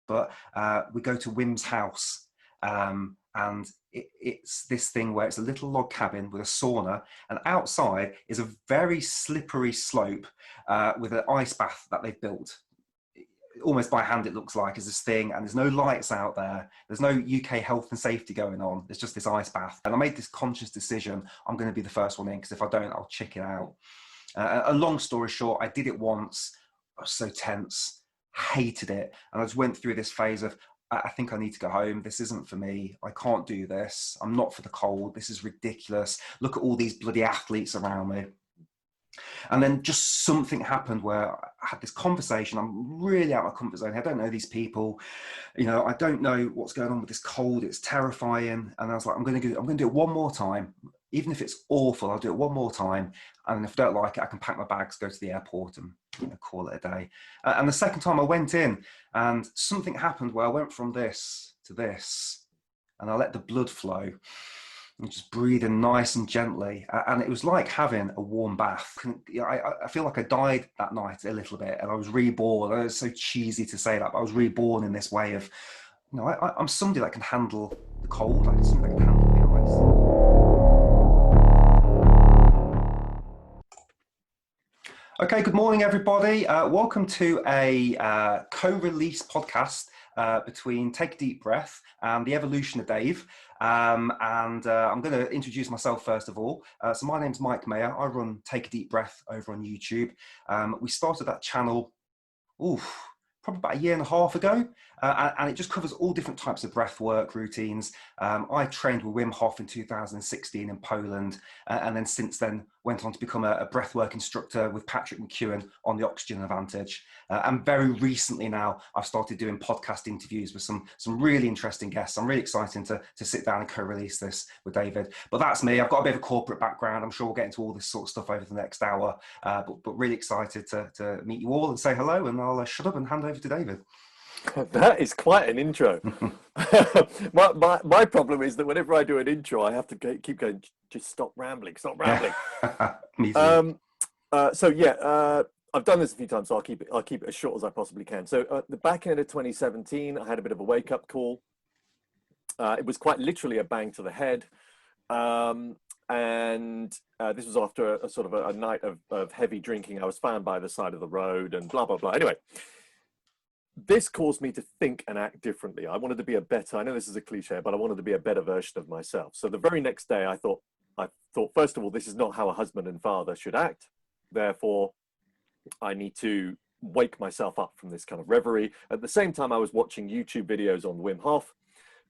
but we go to Wim's house, and it's this thing where it's a little log cabin with a sauna, and outside is a very slippery slope with an ice bath that they've built. Almost by hand, it looks like, is this thing, and there's no lights out there. There's no UK health and safety going on. There's just this ice bath. And I made this conscious decision, I'm going to be the first one in, because if I don't, I'll chicken out. A long story short, I did it once. I was so tense, hated it. And I just went through this phase of, I think I need to go home. This isn't for me. I can't do this. I'm not for the cold. This is ridiculous. Look at all these bloody athletes around me. And then just something happened where I had this conversation. I'm really out of my comfort zone. I don't know these people. You know, I don't know what's going on with this cold. It's terrifying. And I was like, I'm going to do it one more time. Even if it's awful, I'll do it one more time. And if I don't like it, I can pack my bags, go to the airport, and call it a day. And the second time I went in, and something happened where I went from this to this, and I let the blood flow. And just breathing nice and gently, and it was like having a warm bath. I feel like I died that night a little bit, and I was reborn. It's so cheesy to say that, but I was reborn in this way of, I'm somebody that can handle the cold. I'm somebody that can handle the ice. Okay, good morning, everybody. Welcome to a co-release podcast between Take a Deep Breath and The Evolution of Dave. I'm going to introduce myself first of all. So my name's Mike Mayer. I run Take a Deep Breath over on YouTube. We started that channel, probably about a year and a half ago, and it just covers all different types of breath work routines. I trained with Wim Hof in 2016 in Poland, and then since then went on to become a breathwork instructor with Patrick McEwen on the Oxygen Advantage. And very recently now, I've started doing podcast interviews with some really interesting guests. I'm really excited to sit down and co-release this with David. But that's me. I've got a bit of a corporate background. I'm sure we'll get into all this sort of stuff over the next hour. But really excited to meet you all and say hello. And I'll shut up and hand over to David. That is quite an intro. my problem is that whenever I do an intro, I have to keep going, just stop rambling. Me too. I've done this a few times, so I'll keep it as short as I possibly can. So the back end of 2017, I had a bit of a wake-up call. It was quite literally a bang to the head. This was after a sort of a night of heavy drinking. I was found by the side of the road and blah, blah, blah. Anyway, this caused me to think and act differently. I wanted to be I know this is a cliche, but I wanted to be a better version of myself. So the very next day, I thought, first of all, this is not how a husband and father should act. Therefore, I need to wake myself up from this kind of reverie. At the same time, I was watching YouTube videos on Wim Hof,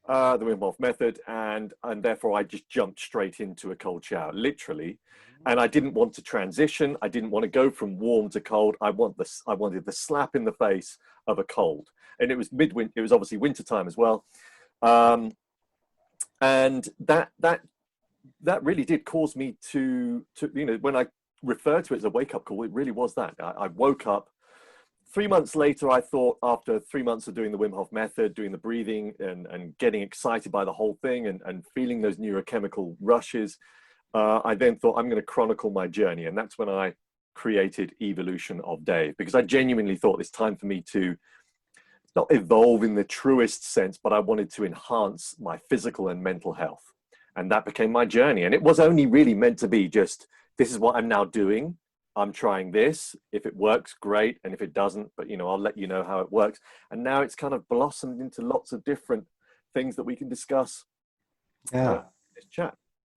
the Wim Hof method, and therefore I just jumped straight into a cold shower, literally. And I didn't want to transition. I didn't want to go from warm to cold. I wanted the slap in the face of a cold. And it was midwinter. It was obviously winter time as well. And that really did cause me to when I refer to it as a wake-up call, it really was that. I woke up. 3 months later, I thought, after 3 months of doing the Wim Hof method, doing the breathing and getting excited by the whole thing and feeling those neurochemical rushes, I then thought, I'm going to chronicle my journey. And that's when I created Evolution of Dave, because I genuinely thought it's time for me to not evolve in the truest sense, but I wanted to enhance my physical and mental health. And that became my journey. And it was only really meant to be just, this is what I'm now doing. I'm trying this. If it works, great. And if it doesn't, but I'll let you know how it works. And now it's kind of blossomed into lots of different things that we can discuss. Yeah. In this chat.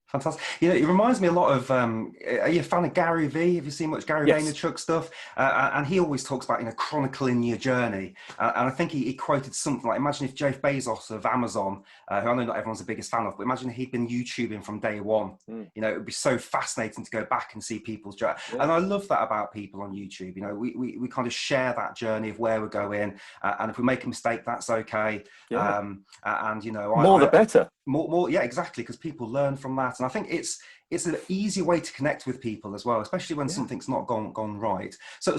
Fantastic. It reminds me a lot of, are you a fan of Gary Vee? Have you seen much Gary Vaynerchuk stuff? And he always talks about, chronicling your journey. And I think he quoted something like, imagine if Jeff Bezos of Amazon, who I know not everyone's the biggest fan of, but imagine he'd been YouTubing from day one. It would be so fascinating to go back and see people's journey. Yeah. And I love that about people on YouTube. We kind of share that journey of where we're going. And if we make a mistake, that's okay. Yeah. More the better. More, yeah, exactly, because people learn from that, and I think it's an easy way to connect with people as well, especially when something's not gone right. So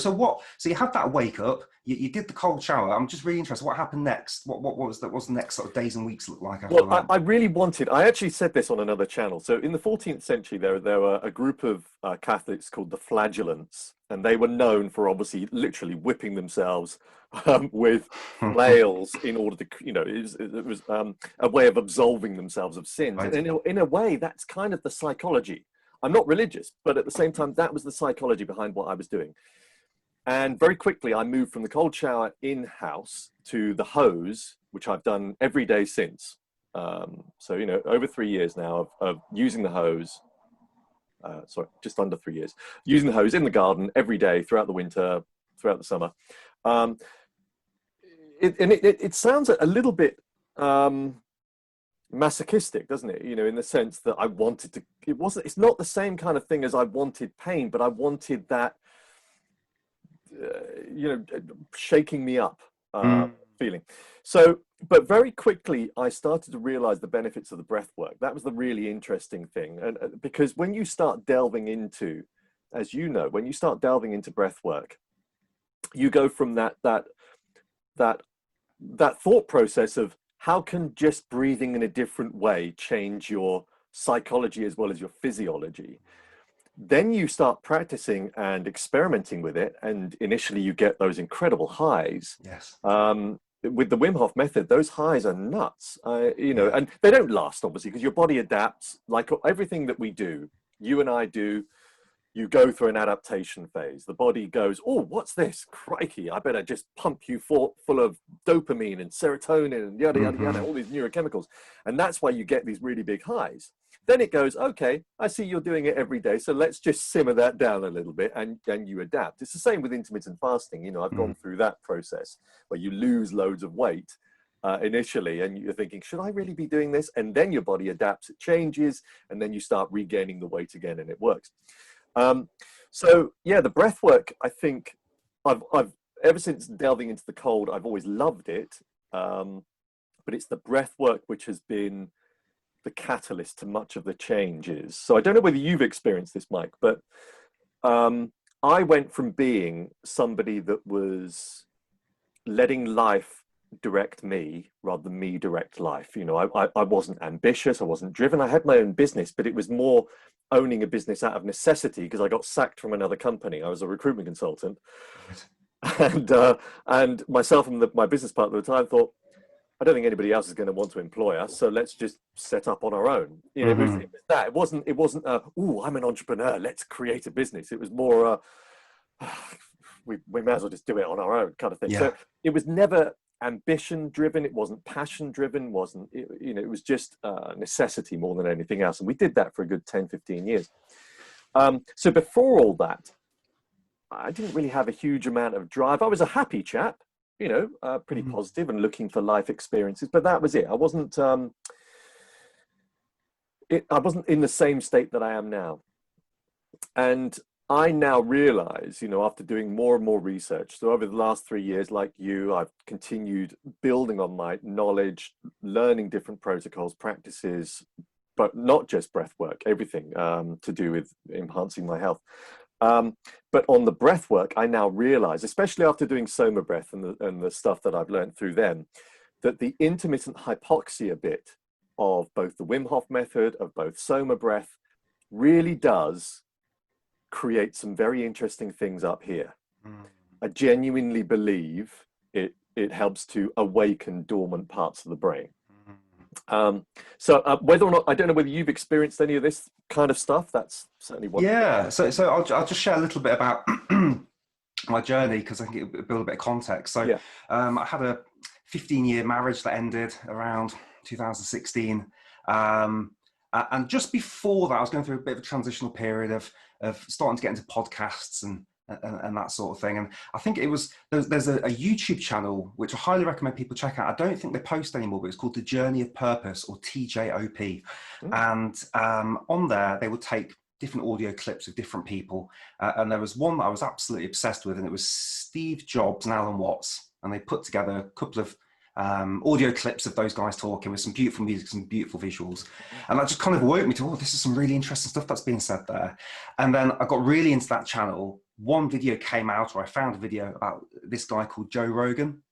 you had that wake up, you did the cold shower. I'm just really interested. What happened next? What was the next sort of days and weeks look like after that? I really wanted. I actually said this on another channel. So in the 14th century, there were a group of Catholics called the Flagellants, and they were known for obviously literally whipping themselves with flails in order to, it was a way of absolving themselves of sins. Right. And in a way, that's kind of the psychology. I'm not religious, but at the same time, that was the psychology behind what I was doing. And very quickly, I moved from the cold shower in-house to the hose, which I've done every day since. So, over 3 years now of using the hose. Sorry, just under 3 years, using the hose in the garden every day throughout the winter, throughout the summer. It sounds a little bit masochistic, doesn't it? In the sense that I wanted to, it's not the same kind of thing as I wanted pain, but I wanted that, shaking me up feeling. So, but very quickly, I started to realize the benefits of the breath work. That was the really interesting thing. And because when you start delving into, as you know, when you start delving into breath work, you go from that thought process of how can just breathing in a different way change your psychology as well as your physiology. Then you start practicing and experimenting with it, and initially you get those incredible highs. Yes. With the Wim Hof method, those highs are nuts, and they don't last, obviously, because your body adapts. Like everything that we do, you and I do, you go through an adaptation phase. The body goes, oh, what's this? Crikey, I better just pump you full of dopamine and serotonin and yada, yada, yada, all these neurochemicals. And that's why you get these really big highs. Then it goes, okay, I see you're doing it every day, so let's just simmer that down a little bit, and you adapt. It's the same with intermittent fasting. I've gone through that process where you lose loads of weight initially, and you're thinking, should I really be doing this? And then your body adapts, it changes, and then you start regaining the weight again, and it works. So yeah, the breath work, I think I've ever since delving into the cold, I've always loved it. But it's the breath work which has been the catalyst to much of the changes. So I don't know whether you've experienced this, Mike, but I went from being somebody that was letting life direct me rather than me direct life. I wasn't ambitious, I wasn't driven. I had my own business, but it was more owning a business out of necessity because I got sacked from another company. I was a recruitment consultant. Right. And myself and my business partner at the time thought, I don't think anybody else is going to want to employ us, so let's just set up on our own. It was that. It wasn't oh, I'm an entrepreneur, let's create a business. It was more we may as well just do it on our own kind of thing. Yeah. So it was never ambition driven, it wasn't passion driven, it was just necessity more than anything else. And we did that for a good 10-15 years. So before all that, I didn't really have a huge amount of drive. I was a happy chap, pretty positive and looking for life experiences, but that was it. I wasn't in the same state that I am now. And I now realize, after doing more and more research, so over the last 3 years, like you, I've continued building on my knowledge, learning different protocols, practices, but not just breath work, everything to do with enhancing my health. But on the breath work, I now realize, especially after doing Soma breath and the stuff that I've learned through them, that the intermittent hypoxia bit of both the Wim Hof method, of both Soma breath, really does create some very interesting things up here. I genuinely believe it helps to awaken dormant parts of the brain. So whether or not, I don't know whether you've experienced any of this kind of stuff. That's certainly one. Yeah, so I'll just share a little bit about my journey, because I think it'll build a bit of context. So yeah. I had a 15-year marriage that ended around 2016. And just before that, I was going through a bit of a transitional period of starting to get into podcasts and that sort of thing. And I think there's a YouTube channel, which I highly recommend people check out. I don't think they post anymore, but it's called The Journey of Purpose, or TJOP. And on there, they would take different audio clips of different people. And there was one that I was absolutely obsessed with, and it was Steve Jobs and Alan Watts. And they put together a couple of audio clips of those guys talking with some beautiful music, some beautiful visuals. And that just kind of woke me to, this is some really interesting stuff that's being said there. And then I got really into that channel. One video came out, or I found a video about this guy called Joe Rogan.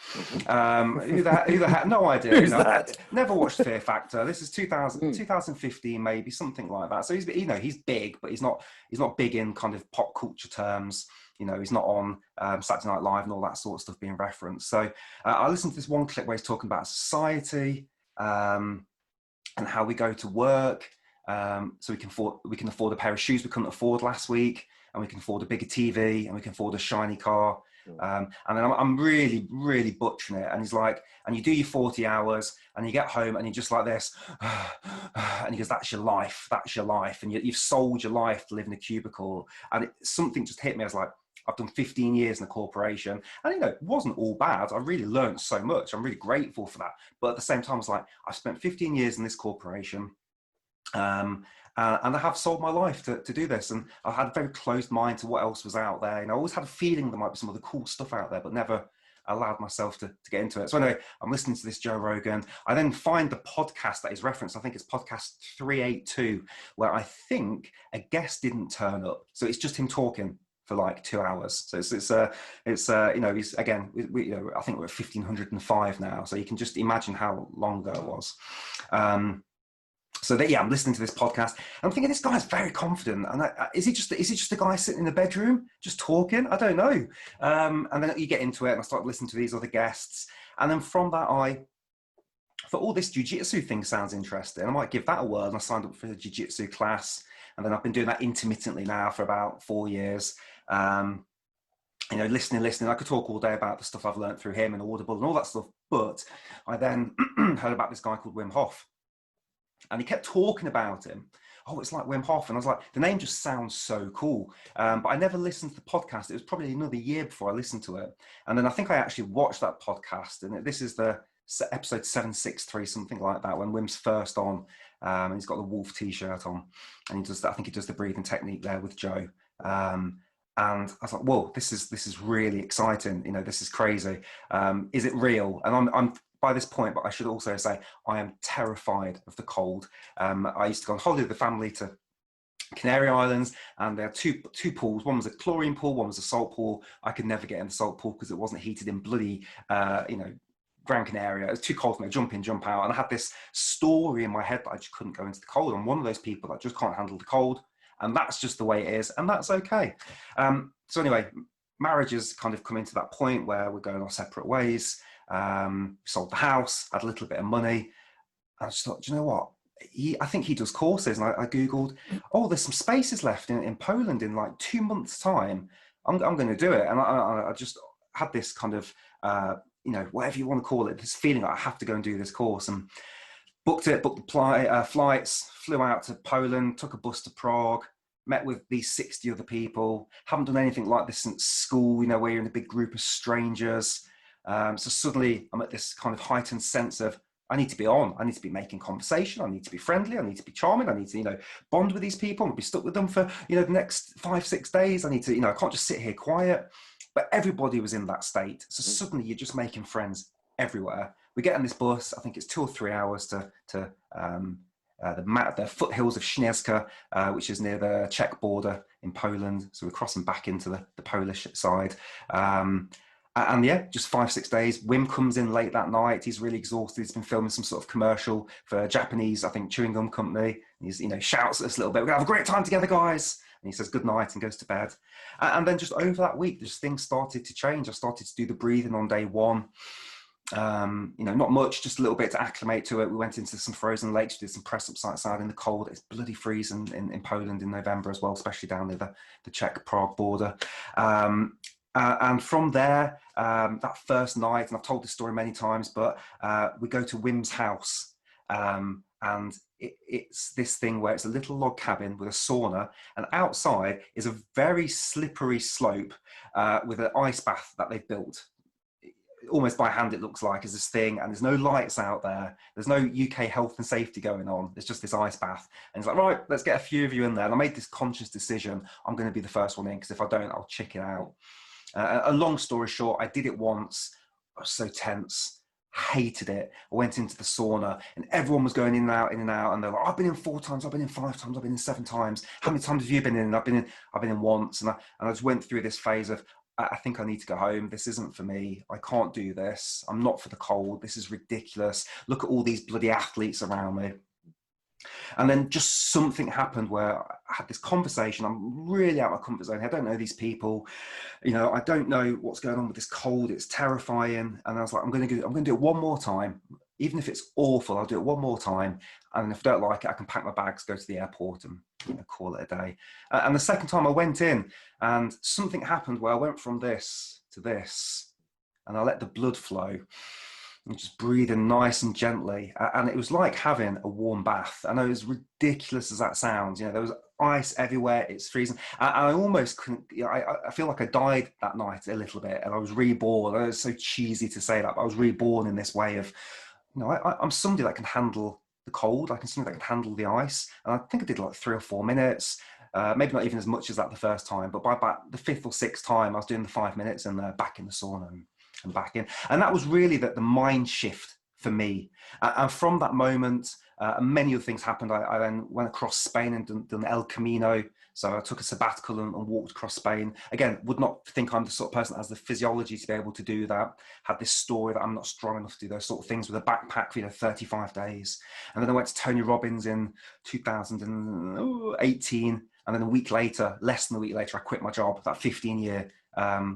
Who the heck? No idea. Who's that? Never watched Fear Factor. This is 2000, Mm. 2015, maybe something like that. So he's big, but he's not big in kind of pop culture terms. He's not on Saturday Night Live and all that sort of stuff being referenced. So I listened to this one clip where he's talking about society and how we go to work. So we can afford a pair of shoes we couldn't afford last week, and we can afford a bigger TV, and we can afford a shiny car. And then I'm really, really butchering it. And he's like, and you do your 40 hours and you get home and you're just like this. And he goes, that's your life. That's your life. And you've sold your life to live in a cubicle. And something just hit me. I was like, I've done 15 years in a corporation. And, it wasn't all bad. I really learned so much. I'm really grateful for that. But at the same time, I was like, I've spent 15 years in this corporation. And I have sold my life to do this, and I had a very closed mind to what else was out there. I always had a feeling there might be some other cool stuff out there, but never allowed myself to get into it. So anyway, I'm listening to this Joe Rogan. I then find the podcast that is referenced. I think it's podcast 382, where I think a guest didn't turn up. So it's just him talking for like 2 hours. So he's again, I think we're at 1505 now. So you can just imagine how long ago it was. So I'm listening to this podcast and I'm thinking, this guy's very confident. And is he just a guy sitting in the bedroom just talking? I don't know. And then you get into it and I start listening to these other guests. And then from that, I thought, oh, this jiu-jitsu thing sounds interesting. I might give that a whirl. And I signed up for the jiu-jitsu class. And then I've been doing that intermittently now for about 4 years. Listening. I could talk all day about the stuff I've learned through him and Audible and all that stuff. But I then heard about this guy called Wim Hof. And he kept talking about him. Oh, it's like Wim Hof. And I was like, the name just sounds so cool. But I never listened to the podcast. It was probably another year before I listened to it. And then I think I actually watched that podcast. And this is the episode 763, something like that, when Wim's first on. And he's got the wolf t-shirt on. And I think he does the breathing technique there with Joe. And I was like, whoa, this is really exciting. This is crazy. Is it real? And I'm by this point, but I should also say I am terrified of the cold. I used to go on holiday with the family to Canary Islands, and there are two pools. One was a chlorine pool, one was a salt pool. I could never get in the salt pool because it wasn't heated in bloody, Gran Canaria. It was too cold for me. Jump in, jump out. And I had this story in my head that I just couldn't go into the cold. I'm one of those people that just can't handle the cold, and that's just the way it is, and that's okay. So anyway, marriage has kind of come into that point where we're going our separate ways. Sold the house, had a little bit of money. I just thought, do you know what? I think he does courses, and I Googled, oh, there's some spaces left in Poland in like 2 months' time. I'm going to do it. And I just had this kind of, whatever you want to call it, this feeling like I have to go and do this course, and booked the flights, flew out to Poland, took a bus to Prague, met with these 60 other people. Haven't done anything like this since school, where you're in a big group of strangers. So suddenly I'm at this kind of heightened sense of, I need to be on, I need to be making conversation, I need to be friendly, I need to be charming, I need to, bond with these people and be stuck with them for, the next 5-6 days. I need to, I can't just sit here quiet. But everybody was in that state. So suddenly you're just making friends everywhere. We get on this bus, I think it's 2 or 3 hours to the foothills of Śnieżka, which is near the Czech border in Poland. So we're crossing back into the Polish side. And just 5-6 days. Wim comes in late that night. He's really exhausted. He's been filming some sort of commercial for a Japanese, I think, chewing gum company. He's, shouts at us a little bit. We're gonna have a great time together, guys. And he says good night and goes to bed. And then just over that week, just things started to change. I started to do the breathing on day one. Not much, just a little bit to acclimate to it. We went into some frozen lakes, did some press ups outside in the cold. It's bloody freezing in Poland in November as well, especially down near the Czech-Prague border. And from there, that first night, and I've told this story many times, but we go to Wim's house. And it's this thing where it's a little log cabin with a sauna, and outside is a very slippery slope with an ice bath that they've built. Almost by hand, it looks like, is this thing, and there's no lights out there. There's no UK health and safety going on. There's just this ice bath. And it's like, right, let's get a few of you in there. And I made this conscious decision. I'm going to be the first one in, because if I don't, I'll chicken out. A long story short, I did it once. I was so tense. Hated it. I went into the sauna and everyone was going in and out, and they're like, I've been in 4 times, I've been in 5 times, I've been in 7 times. How many times have you been in? I've been in once. And I just went through this phase of, I think I need to go home. This isn't for me. I can't do this. I'm not for the cold. This is ridiculous. Look at all these bloody athletes around me. And then just something happened where I had this conversation. I'm really out of my comfort zone. I don't know these people. I don't know what's going on with this cold. It's terrifying. And I was like, I'm going to do it one more time. Even if it's awful, I'll do it one more time. And if I don't like it, I can pack my bags, go to the airport and call it a day. And the second time I went in and something happened where I went from this to this and I let the blood flow and just breathing nice and gently. And it was like having a warm bath. I know, as ridiculous as that sounds, there was ice everywhere. It's freezing. I almost couldn't, I feel like I died that night a little bit and I was reborn. It's so cheesy to say that, but I was reborn in this way of, I'm somebody that can handle the cold. I can somebody that can handle the ice. And I think I did like 3 or 4 minutes. Maybe not even as much as that the first time, but by about the 5th or 6th time, I was doing the 5 minutes and back in the sauna and back in. And that was really the mind shift for me. And from that moment, many other things happened. I then went across Spain and done El Camino. So I took a sabbatical and walked across Spain. Again, would not think I'm the sort of person that has the physiology to be able to do that. Had this story that I'm not strong enough to do those sort of things with a backpack for 35 days. And then I went to Tony Robbins in 2018. And then a week later, less than a week later, I quit my job, that 15-year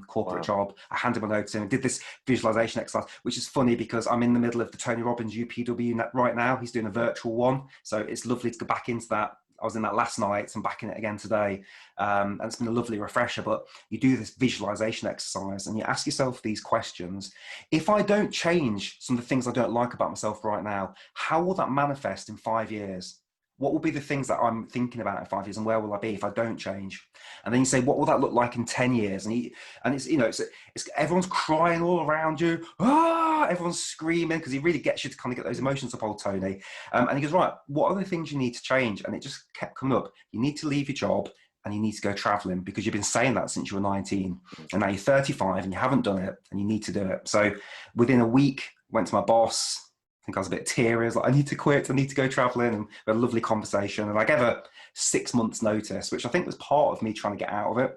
corporate job. I handed my notes in and did this visualization exercise, which is funny because I'm in the middle of the Tony Robbins UPW right now. He's doing a virtual one. So it's lovely to go back into that. I was in that last night, so I'm back in it again today. And it's been a lovely refresher, but you do this visualization exercise and you ask yourself these questions. If I don't change some of the things I don't like about myself right now, how will that manifest in 5 years? What will be the things that I'm thinking about in 5 years, and where will I be if I don't change? And then you say, what will that look like in 10 years? And it's it's everyone's crying all around you. Everyone's screaming because he really gets you to kind of get those emotions up, old Tony. And he goes, right, what are the things you need to change? And it just kept coming up. You need to leave your job and you need to go traveling because you've been saying that since you were 19 and now you're 35 and you haven't done it and you need to do it. So within a week, went to my boss. I think I was a bit teary. I was like, I need to quit. I need to go traveling. And we had a lovely conversation. And I gave her 6 months notice, which I think was part of me trying to get out of it.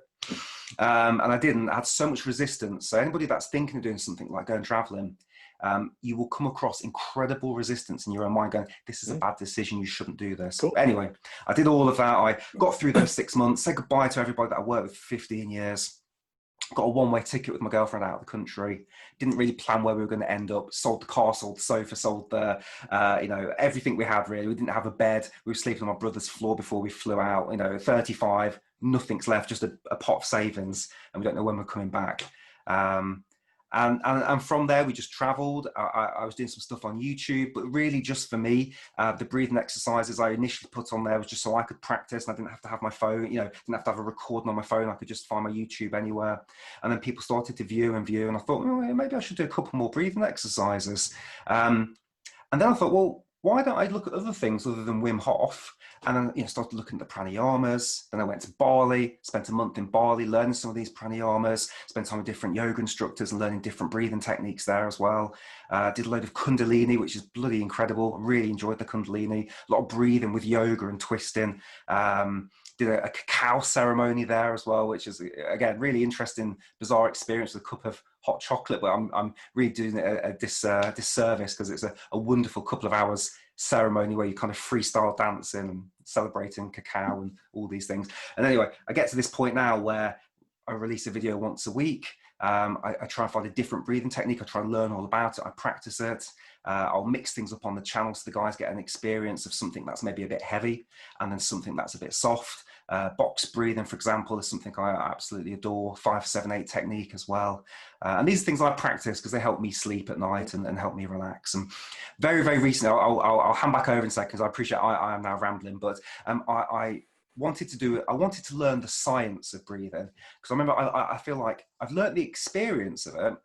And I didn't. I had so much resistance. So anybody that's thinking of doing something like going traveling, you will come across incredible resistance in your own mind going, this is a bad decision. You shouldn't do this. Cool. Anyway, I did all of that. I got through those 6 months, said goodbye to everybody that I worked with for 15 years. Got a one-way ticket with my girlfriend out of the country. Didn't really plan where we were going to end up. Sold the car, sold the sofa, sold the, everything we had really. We didn't have a bed. We were sleeping on my brother's floor before we flew out. 35, nothing's left, just a pot of savings, and we don't know when we're coming back. And from there, we just traveled. I was doing some stuff on YouTube, but really just for me, the breathing exercises I initially put on there was just so I could practice and I didn't have to have my phone, didn't have to have a recording on my phone. I could just find my YouTube anywhere. And then people started to view. And I thought, maybe I should do a couple more breathing exercises. And then I thought, well, why don't I look at other things other than Wim Hof? And then started looking at the pranayamas. Then I went to Bali, spent a month in Bali learning some of these pranayamas, spent time with different yoga instructors and learning different breathing techniques there as well. Did a load of Kundalini, which is bloody incredible. Really enjoyed the Kundalini. A lot of breathing with yoga and twisting. Did a cacao ceremony there as well, which is, again, really interesting, bizarre experience with a cup of hot chocolate, but I'm really doing it a disservice because it's a wonderful couple of hours ceremony where you kind of freestyle dancing and celebrating cacao and all these things. And anyway, I get to this point now where I release a video once a week. I try and find a different breathing technique. I try and learn all about it. I practice it. I'll mix things up on the channel so the guys get an experience of something that's maybe a bit heavy and then something that's a bit soft. Box breathing, for example, is something I absolutely adore. 5-7-8 technique as well. And these are things I practice because they help me sleep at night and help me relax. And very, very recently, I'll hand back over in a second because I appreciate I am now rambling, but I wanted to learn the science of breathing because I remember I feel like I've learned the experience of it.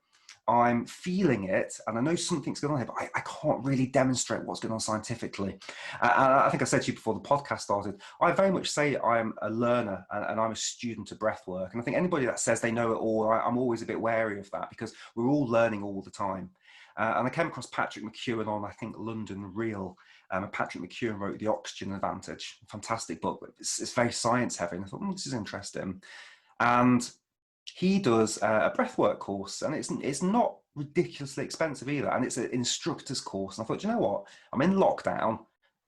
I'm feeling it and I know something's going on here, but I can't really demonstrate what's going on scientifically. And I think I said to you before the podcast started, I very much say I'm a learner and I'm a student of breath work. And I think anybody that says they know it all, I'm always a bit wary of that because we're all learning all the time. And I came across Patrick McKeown on, I think, London Real. And Patrick McKeown wrote The Oxygen Advantage. Fantastic book. It's very science heavy. And I thought, this is interesting. And He does a breathwork course, and it's not ridiculously expensive either, and it's an instructor's course. And I thought, you know what, I'm in lockdown.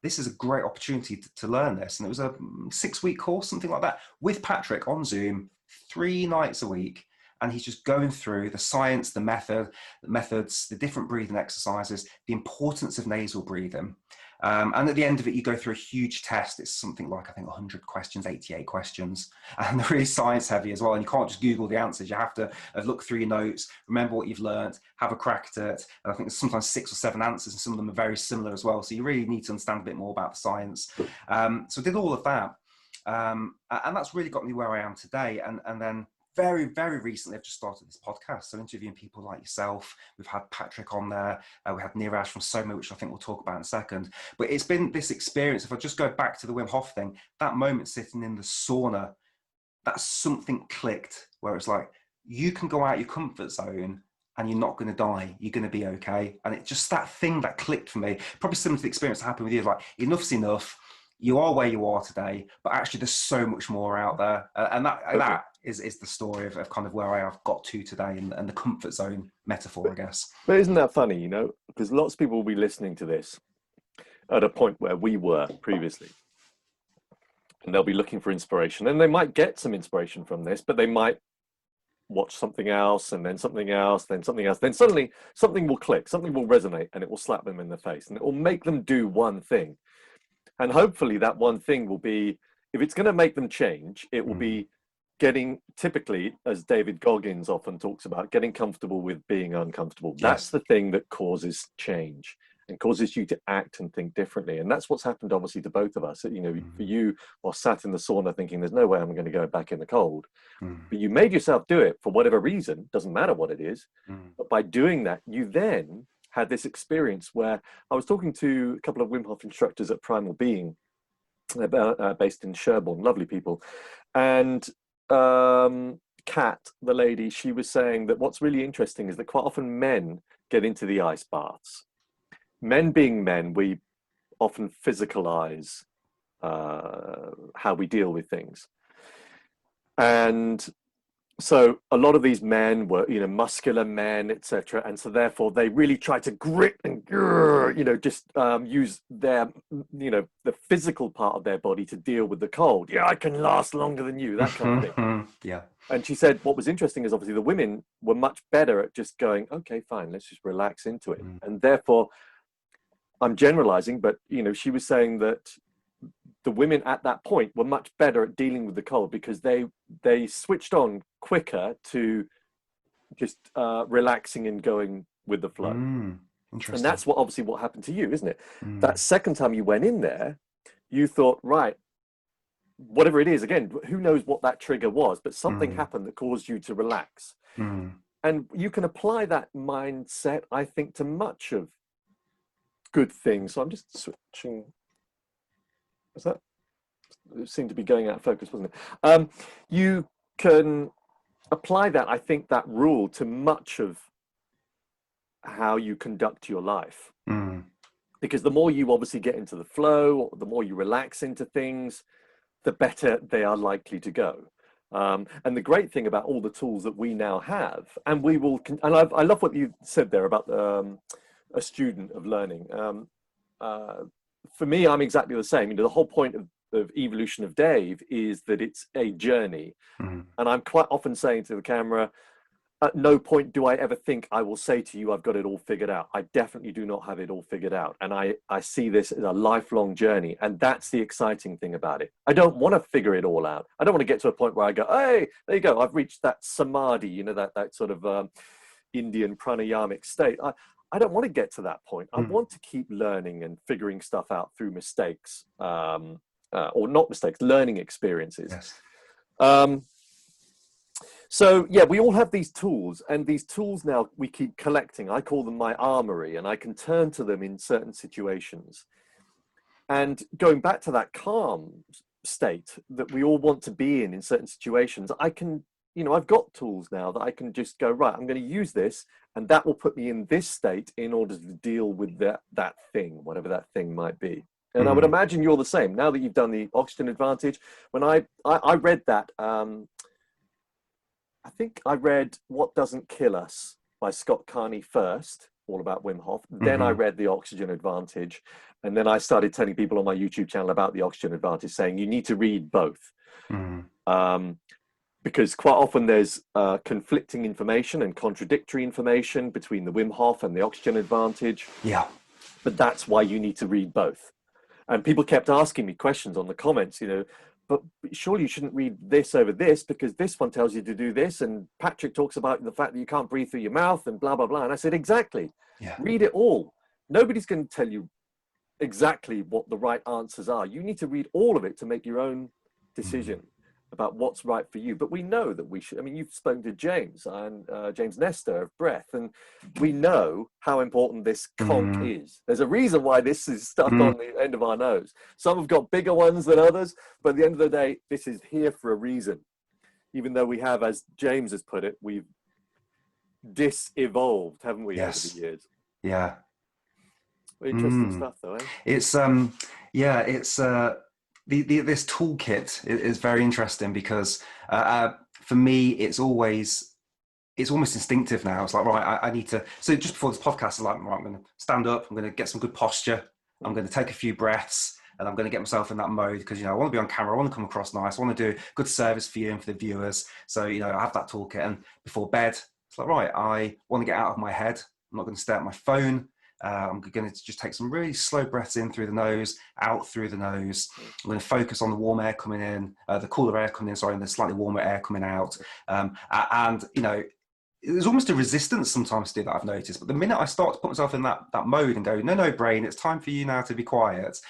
This is a great opportunity to learn this. And it was a 6-week course, something like that, with Patrick on Zoom, 3 nights a week. And he's just going through the science, the methods, the different breathing exercises, the importance of nasal breathing. And at the end of it, you go through a huge test. It's something like, I think, 100 questions, 88 questions. And they're really science heavy as well. And you can't just Google the answers. You have to look through your notes, remember what you've learned, have a crack at it. And I think there's sometimes 6 or 7 answers, and some of them are very similar as well. So you really need to understand a bit more about the science. So I did all of that. And that's really got me where I am today. And then very, very recently, I've just started this podcast. So interviewing people like yourself. We've had Patrick on there. We had Neeraj from Soma, which I think we'll talk about in a second. But it's been this experience. If I just go back to the Wim Hof thing, that moment sitting in the sauna, that's something clicked where it's like, you can go out your comfort zone and you're not going to die. You're going to be okay. And it's just that thing that clicked for me. Probably similar to the experience that happened with you. Like, enough's enough. You are where you are today, but actually there's so much more out there. And that is the story of kind of where I have got to today, and the comfort zone metaphor, I guess. But isn't that funny, you know? Because lots of people will be listening to this at a point where we were previously. And they'll be looking for inspiration. And they might get some inspiration from this, but they might watch something else, and then something else, then something else. Then suddenly something will click, something will resonate, and it will slap them in the face. And it will make them do one thing. And hopefully that one thing will be, if it's going to make them change, it will be getting, typically, as David Goggins often talks about, getting comfortable with being uncomfortable. Yes. That's the thing that causes change and causes you to act and think differently. And that's what's happened, obviously, to both of us. You know, for you, while sat in the sauna thinking, there's no way I'm going to go back in the cold. But you made yourself do it for whatever reason, doesn't matter what it is. But by doing that, you then had this experience where I was talking to a couple of Wim Hof instructors at Primal Being, based in Sherborne, lovely people. And Kat, the lady, she was saying that what's really interesting is that quite often men get into the ice baths. Men being men, we often physicalize how we deal with things. And so a lot of these men were, you know, muscular men, etc. And so therefore they really try to grit and, you know, just use their, you know, the physical part of their body to deal with the cold. Yeah, I can last longer than you, that kind of thing. Yeah. And she said what was interesting is obviously the women were much better at just going, okay, fine, let's just relax into it. And therefore, I'm generalizing, but, you know, she was saying that the women at that point were much better at dealing with the cold because they switched on quicker to just relaxing and going with the flow. And that's what obviously what happened to you, isn't it? That second time you went in there, you thought, right, whatever it is, again, who knows what that trigger was, but something happened that caused you to relax. And you can apply that mindset, I think, to much of good things. So I'm just switching. It seemed to be going out of focus, wasn't it? You can apply that, I think, that rule to much of how you conduct your life. Because the more you obviously get into the flow, the more you relax into things, the better they are likely to go. And the great thing about all the tools that we now have, and we will, and I love what you said there about a student of learning. For me, I'm exactly the same. You know, the whole point of Evolution of Dave is that it's a journey. And I'm quite often saying to the camera, at no point do I ever think I will say to you, I've got it all figured out. I definitely do not have it all figured out. And I see this as a lifelong journey. And that's the exciting thing about it. I don't want to figure it all out. I don't want to get to a point where I go, hey, there you go. I've reached that samadhi, you know, that sort of Indian pranayamic state. I don't want to get to that point. I want to keep learning and figuring stuff out through mistakes, or not mistakes, learning experiences. Yes. So yeah, we all have these tools, and these tools now we keep collecting. I call them my armory, and I can turn to them in certain situations. And going back to that calm state that we all want to be in certain situations, I can, you know, I've got tools now that I can just go, right, I'm going to use this, and that will put me in this state in order to deal with that thing, whatever that thing might be. And I would imagine you're the same. Now that you've done the Oxygen Advantage, when I read that, I think I read What Doesn't Kill Us by Scott Carney first, all about Wim Hof. Then I read The Oxygen Advantage. And then I started telling people on my YouTube channel about The Oxygen Advantage, saying you need to read both. Because quite often there's conflicting information and contradictory information between the Wim Hof and The Oxygen Advantage. Yeah. But that's why you need to read both. And people kept asking me questions on the comments, but surely you shouldn't read this over this because this one tells you to do this. And Patrick talks about the fact that you can't breathe through your mouth and blah, blah, blah. And I said, exactly. Yeah. Read it all. Nobody's going to tell you exactly what the right answers are. You need to read all of it to make your own decision about what's right for you. But we know that we should. I mean, you've spoken to James and James Nestor of Breath, and we know how important this conch is. There's a reason why this is stuck on the end of our nose. Some have got bigger ones than others, but at the end of the day, this is here for a reason. Even though we have, as James has put it, we've dis-evolved, haven't we, over the years? Yeah. Interesting stuff, though, eh? It's this toolkit is very interesting because for me, it's almost instinctive now. It's like, right, I need to. So just before this podcast, I'm like, right, I'm going to stand up. I'm going to get some good posture. I'm going to take a few breaths, and I'm going to get myself in that mode because I want to be on camera. I want to come across nice. I want to do good service for you and for the viewers. So I have that toolkit. And before bed, it's like, right, I want to get out of my head. I'm not going to stare at my phone. I'm going to just take some really slow breaths in through the nose, out through the nose. I'm going to focus on the warm air coming in, the cooler air coming in, sorry, and the slightly warmer air coming out. There's almost a resistance sometimes to do that, I've noticed. But the minute I start to put myself in that mode and go, no, brain, it's time for you now to be quiet,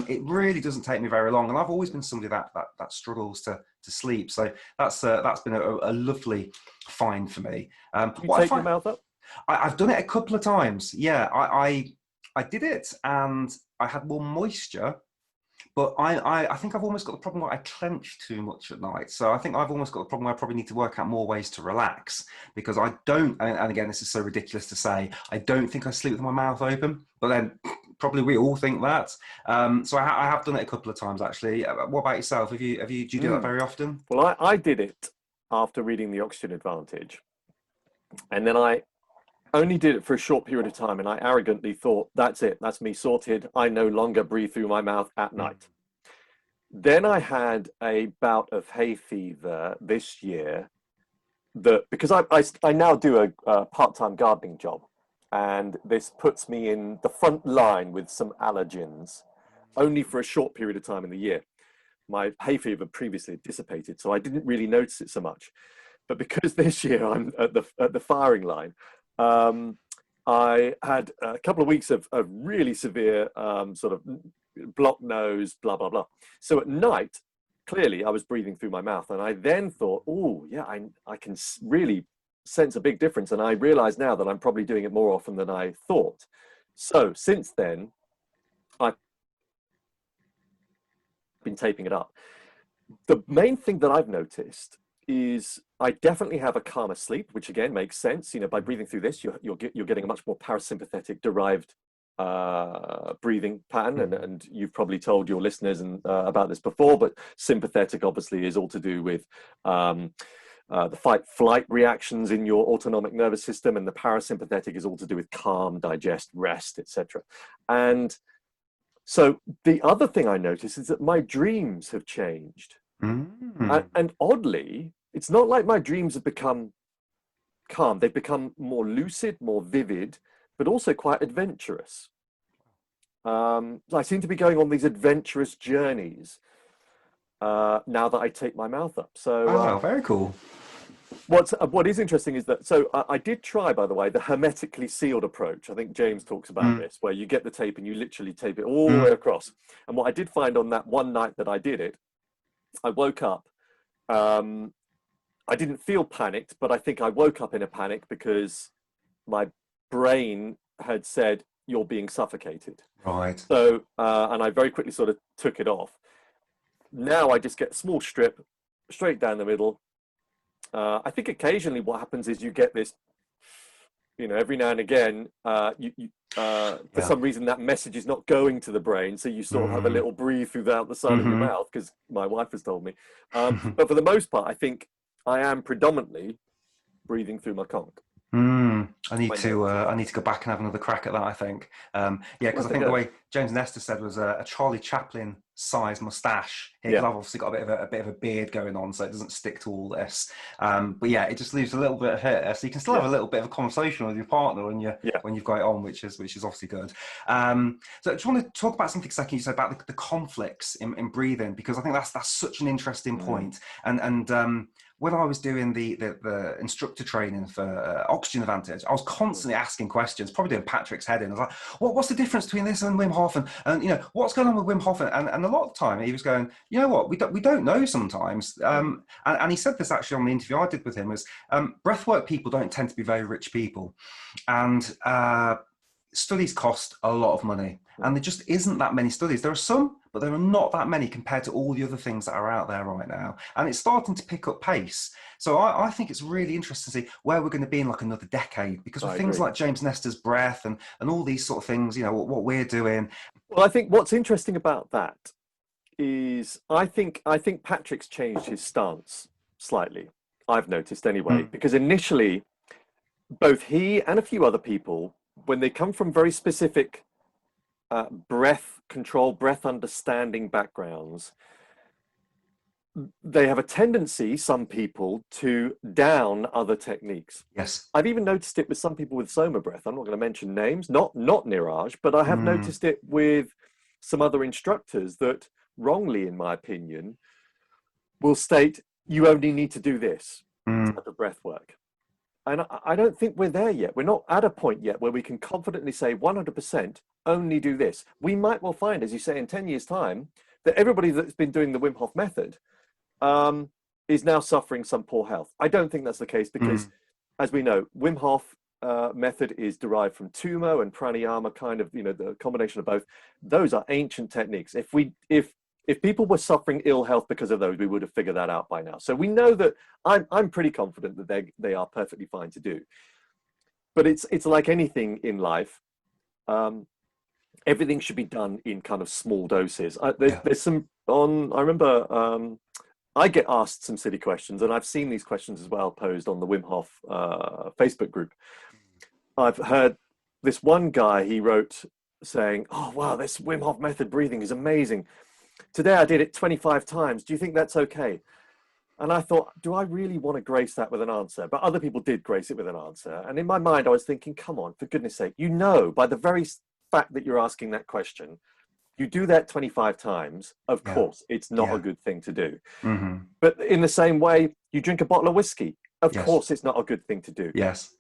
it really doesn't take me very long. And I've always been somebody that struggles to sleep. So that's been a lovely find for me. You take your mouth up? I've done it a couple of times. Yeah, I did it and I had more moisture, but I think I've almost got the problem where I clench too much at night. So I think I've almost got the problem where I probably need to work out more ways to relax because I don't, and again, this is so ridiculous to say, I don't think I sleep with my mouth open, but then probably we all think that. So I have done it a couple of times actually. What about yourself? Do you do that very often? Well, I did it after reading The Oxygen Advantage. And then I only did it for a short period of time, and I arrogantly thought, that's it, that's me sorted. I no longer breathe through my mouth at night. Then I had a bout of hay fever this year because I now do a part-time gardening job, and this puts me in the front line with some allergens, only for a short period of time in the year. My hay fever previously dissipated, so I didn't really notice it so much. But because this year I'm at the firing line, I had a couple of weeks of really severe sort of blocked nose, blah, blah, blah. So at night, clearly I was breathing through my mouth. And I then thought, oh, yeah, I can really sense a big difference. And I realize now that I'm probably doing it more often than I thought. So since then, I've been taping it up. The main thing that I've noticed is I definitely have a calmer sleep, which again makes sense. By breathing through this, you're getting a much more parasympathetic derived breathing pattern, and you've probably told your listeners about this before. But sympathetic obviously is all to do with the fight-flight reactions in your autonomic nervous system, and the parasympathetic is all to do with calm, digest, rest, etc. And so the other thing I noticed is that my dreams have changed. And oddly, it's not like my dreams have become calm. They've become more lucid, more vivid, but also quite adventurous. I seem to be going on these adventurous journeys now that I take my mouth up. So, very cool. What is interesting is that, so I did try, by the way, the hermetically sealed approach. I think James talks about this, where you get the tape and you literally tape it all the way across. And what I did find on that one night that I did it, I woke up. I didn't feel panicked, but I think I woke up in a panic because my brain had said, you're being suffocated. Right. So, and I very quickly sort of took it off. Now I just get a small strip straight down the middle. I think occasionally what happens is you get this, every now and again, for some reason that message is not going to the brain, so you sort of have a little breathe throughout the side of your mouth, because my wife has told me. But for the most part, I think I am predominantly breathing through my conch. I need to go back and have another crack at that. I think, yeah, because I Worth a think the go. way James Nestor said was a Charlie Chaplin size mustache. Because Yeah. I've obviously got a bit of a beard going on, so it doesn't stick to all this. But yeah, it just leaves a little bit of hair, so you can still have Yeah. a little bit of a conversation with your partner Yeah. when you've got it on, which is obviously good. So I just want to talk about something second. You said about the conflicts in breathing, because I think that's such an interesting point. And when I was doing the instructor training for Oxygen Advantage, I was constantly asking questions, probably doing Patrick's head in. I was like, what's the difference between this and Wim Hof? And what's going on with Wim Hof? And a lot of the time he was going, you know what, we don't know sometimes. And he said this actually on the interview I did with him, was breathwork people don't tend to be very rich people. And studies cost a lot of money, and there just isn't that many studies. There are some, but there are not that many compared to all the other things that are out there right now, and it's starting to pick up pace. So I think it's really interesting to see where we're going to be in like another decade, because with things like James Nestor's breath and all these sort of things, what we're doing. Well, I think what's interesting about that is I think Patrick's changed his stance slightly. I've noticed anyway, because initially both he and a few other people, when they come from very specific breath control, breath understanding backgrounds, they have a tendency, some people, to down other techniques. Yes. I've even noticed it with some people with Soma breath. I'm not going to mention names, not Niraj, but I have noticed it with some other instructors that wrongly, in my opinion, will state, you only need to do this type of breath work. And I don't think we're there yet. We're not at a point yet where we can confidently say 100% only do this. We might well find, as you say, in 10 years' time, that everybody that's been doing the Wim Hof method is now suffering some poor health. I don't think that's the case because, as we know, Wim Hof method is derived from Tumo and pranayama, kind of, the combination of both. Those are ancient techniques. If people were suffering ill health because of those, we would have figured that out by now. So we know that I'm pretty confident that they are perfectly fine to do. But it's like anything in life. Everything should be done in kind of small doses. There's some on. I remember I get asked some silly questions, and I've seen these questions as well posed on the Wim Hof Facebook group. I've heard this one guy, he wrote saying, "Oh wow, this Wim Hof method breathing is amazing. Today I did it 25 times. Do you think that's okay?" And I thought, do I really want to grace that with an answer? But other people did grace it with an answer. And in my mind, I was thinking, come on, for goodness sake, by the very fact that you're asking that question, you do that 25 times, of course, it's not a good thing to do. But in the same way, you drink a bottle of whiskey, of course, it's not a good thing to do. Yes.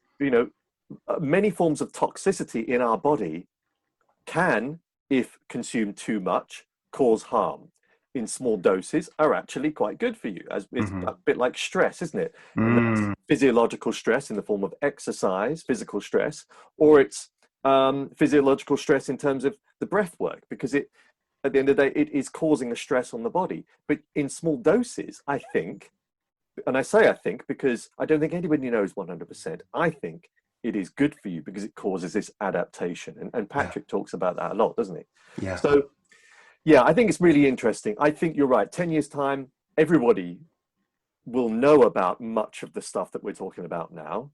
Many forms of toxicity in our body can, if consumed too much, cause harm. In small doses are actually quite good for you, as it's a bit like stress, isn't it? And that's physiological stress in the form of exercise, physical stress, or it's physiological stress in terms of the breath work, because at the end of the day, it is causing a stress on the body. But in small doses, I think, and I say I think because I don't think anybody knows 100%, I think it is good for you because it causes this adaptation. And Patrick talks about that a lot, doesn't he? Yeah. So, yeah, I think it's really interesting. I think you're right. 10 years' time, everybody will know about much of the stuff that we're talking about now.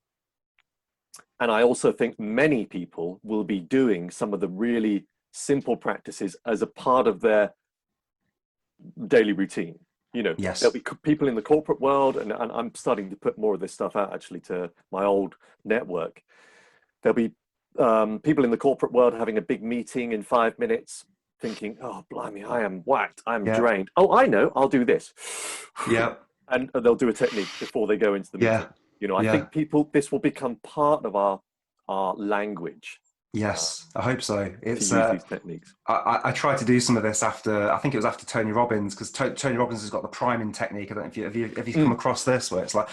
And I also think many people will be doing some of the really simple practices as a part of their daily routine. Yes. There'll be people in the corporate world, and I'm starting to put more of this stuff out actually to my old network. There'll be people in the corporate world having a big meeting in 5 minutes, thinking, oh, blimey, I am whacked, I'm drained. Oh, I know, I'll do this. Yeah. And they'll do a technique before they go into the meeting. I think this will become part of our language. Yes, I hope so. It's to use these techniques. I tried to do some of this after, I think it was after Tony Robbins, because Tony Robbins has got the priming technique. I don't know if you come across this, where it's like,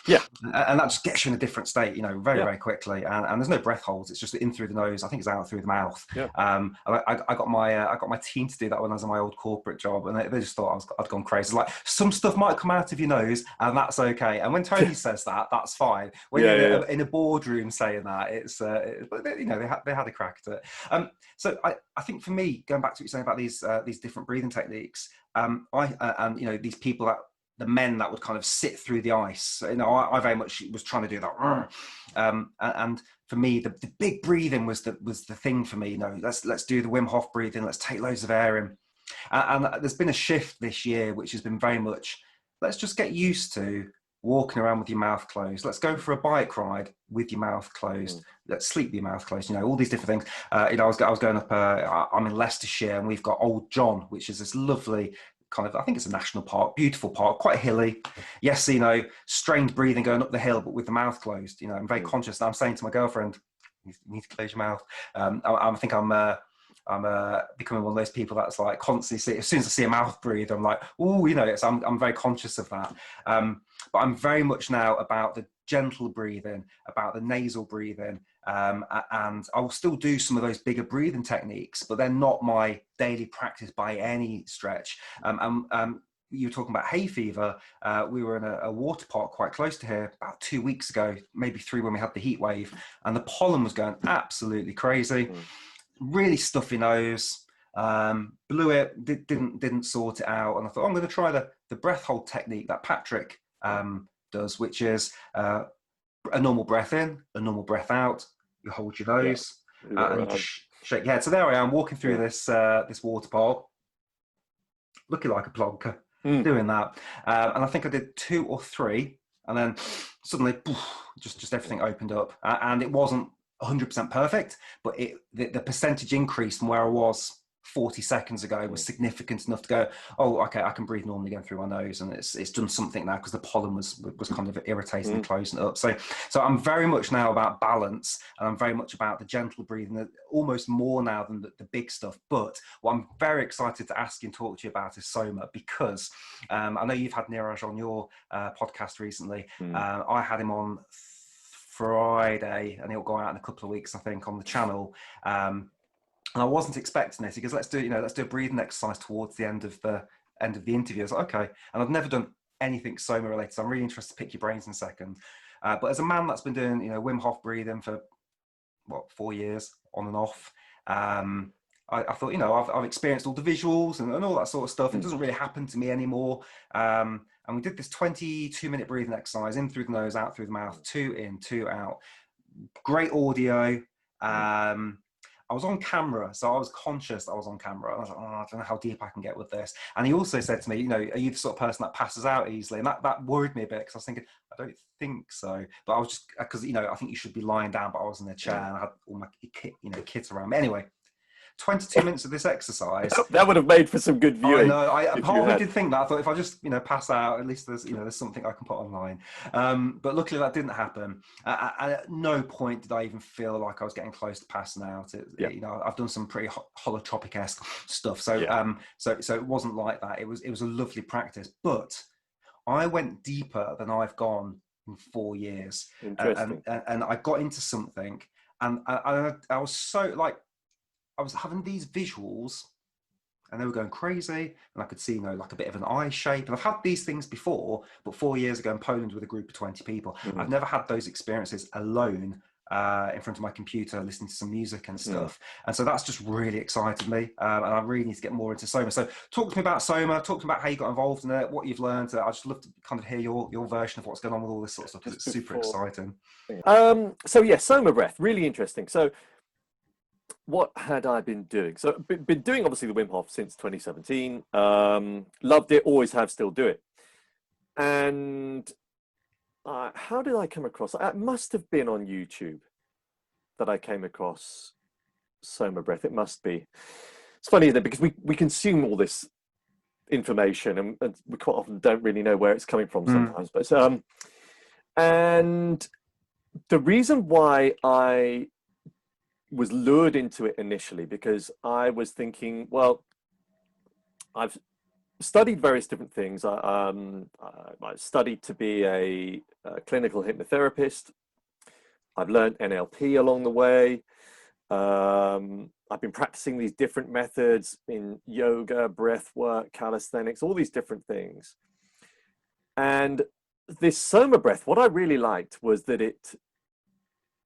and that just gets you in a different state, very quickly. And there's no breath holds. It's just in through the nose. I think it's out through the mouth. Yeah. I got my team to do that when I was in my old corporate job, and they just thought I'd gone crazy. It's like, some stuff might come out of your nose, and that's okay. And when Tony says that, that's fine. When you're in a boardroom saying that, it's they had a crack at it. So I think for me, going back to what you're saying about these different breathing techniques, these people that the men that would kind of sit through the ice. You know, I very much was trying to do that. And for me, the big breathing was the thing for me. You know, let's do the Wim Hof breathing. Let's take loads of air in. And there's been a shift this year, which has been very much, let's just get used to walking around with your mouth closed. Let's go for a bike ride with your mouth closed. Let's sleep with your mouth closed. You know, all these different things. You know, I was going up, I'm in Leicestershire, and we've got Old John, which is this lovely kind of, I think it's a national park, beautiful park, quite hilly. Yes, you know, strange breathing going up the hill, but with the mouth closed. You know, I'm very conscious. I'm saying to my girlfriend, you need to close your mouth. I think I'm becoming one of those people that's like constantly as soon as I see a mouth breathe, I'm like, oh, you know, I'm very conscious of that. But I'm very much now about the gentle breathing, about the nasal breathing, and I will still do some of those bigger breathing techniques, but they're not my daily practice by any stretch. You were talking about hay fever. We were in a water park quite close to here about 2 weeks ago, maybe 3, when we had the heat wave, and the pollen was going absolutely crazy. Really stuffy nose, blew it, didn't sort it out, and I thought, I'm going to try the breath hold technique that Patrick does, which is a normal breath in, a normal breath out. You hold your nose and just shake your head. So there I am walking through this water park, looking like a plonker, doing that, and I think I did 2 or 3, and then suddenly just everything opened up, and it wasn't 100% perfect, but the percentage increase from where I was 40 seconds ago was significant enough to go, oh, okay, I can breathe normally going through my nose, and it's done something now because the pollen was kind of irritating and closing it up. So I'm very much now about balance, and I'm very much about the gentle breathing, almost more now than the big stuff. But what I'm very excited to ask you and talk to you about is Soma, because I know you've had Neeraj on your podcast recently. I had him on Friday, and he'll go out in a couple of weeks, I think, on the channel. And I wasn't expecting this. He goes, let's do a breathing exercise towards the end of the interview. I was like, okay. And I've never done anything Soma related, so I'm really interested to pick your brains in a second. But as a man that's been doing, you know, Wim Hof breathing for 4 years on and off, I thought, you know, I've experienced all the visuals and all that sort of stuff. It doesn't really happen to me anymore. And we did this 22-minute breathing exercise, in through the nose, out through the mouth, 2 in, 2 out. Great audio. I was on camera, so I was conscious that I was on camera. I was like, oh, I don't know how deep I can get with this. And he also said to me, you know, are you the sort of person that passes out easily? And that worried me a bit, because I was thinking, I don't think so. But I was just, because, you know, I think you should be lying down, but I was in a chair and I had all my kids around me. Anyway, 22 minutes of this exercise. That would have made for some good viewing. I part of me did think that. I thought, if I just, you know, pass out, at least there's something I can put online. But luckily that didn't happen. At no point did I even feel like I was getting close to passing out. You know, I've done some pretty holotropic-esque stuff. So so it wasn't like that. It was a lovely practice. But I went deeper than I've gone in 4 years. Interesting. And I got into something, and I was so like, I was having these visuals, and they were going crazy, and I could see, you know, like a bit of an eye shape. And I've had these things before, but 4 years ago in Poland with a group of 20 people. I've never had those experiences alone in front of my computer, listening to some music and stuff. And so that's just really excited me, and I really need to get more into Soma. So talk to me about Soma, talk to me about how you got involved in it, what you've learned. I'd just love to kind of hear your version of what's going on with all this sort of stuff, because it's super exciting. So yeah, Soma breath, really interesting. So what had I been doing? So been doing obviously the Wim Hof since 2017. Loved it, always have, still do it. And how did I come across? It must have been on YouTube that I came across Soma breath. It must be. It's funny, isn't it? Because we consume all this information, and we quite often don't really know where it's coming from sometimes. But and the reason why I was lured into it initially, because I was thinking, well, I've studied various different things. I studied to be a clinical hypnotherapist. I've learned NLP along the way. I've been practicing these different methods in yoga, breath work, calisthenics, all these different things. And this Soma breath, what I really liked was that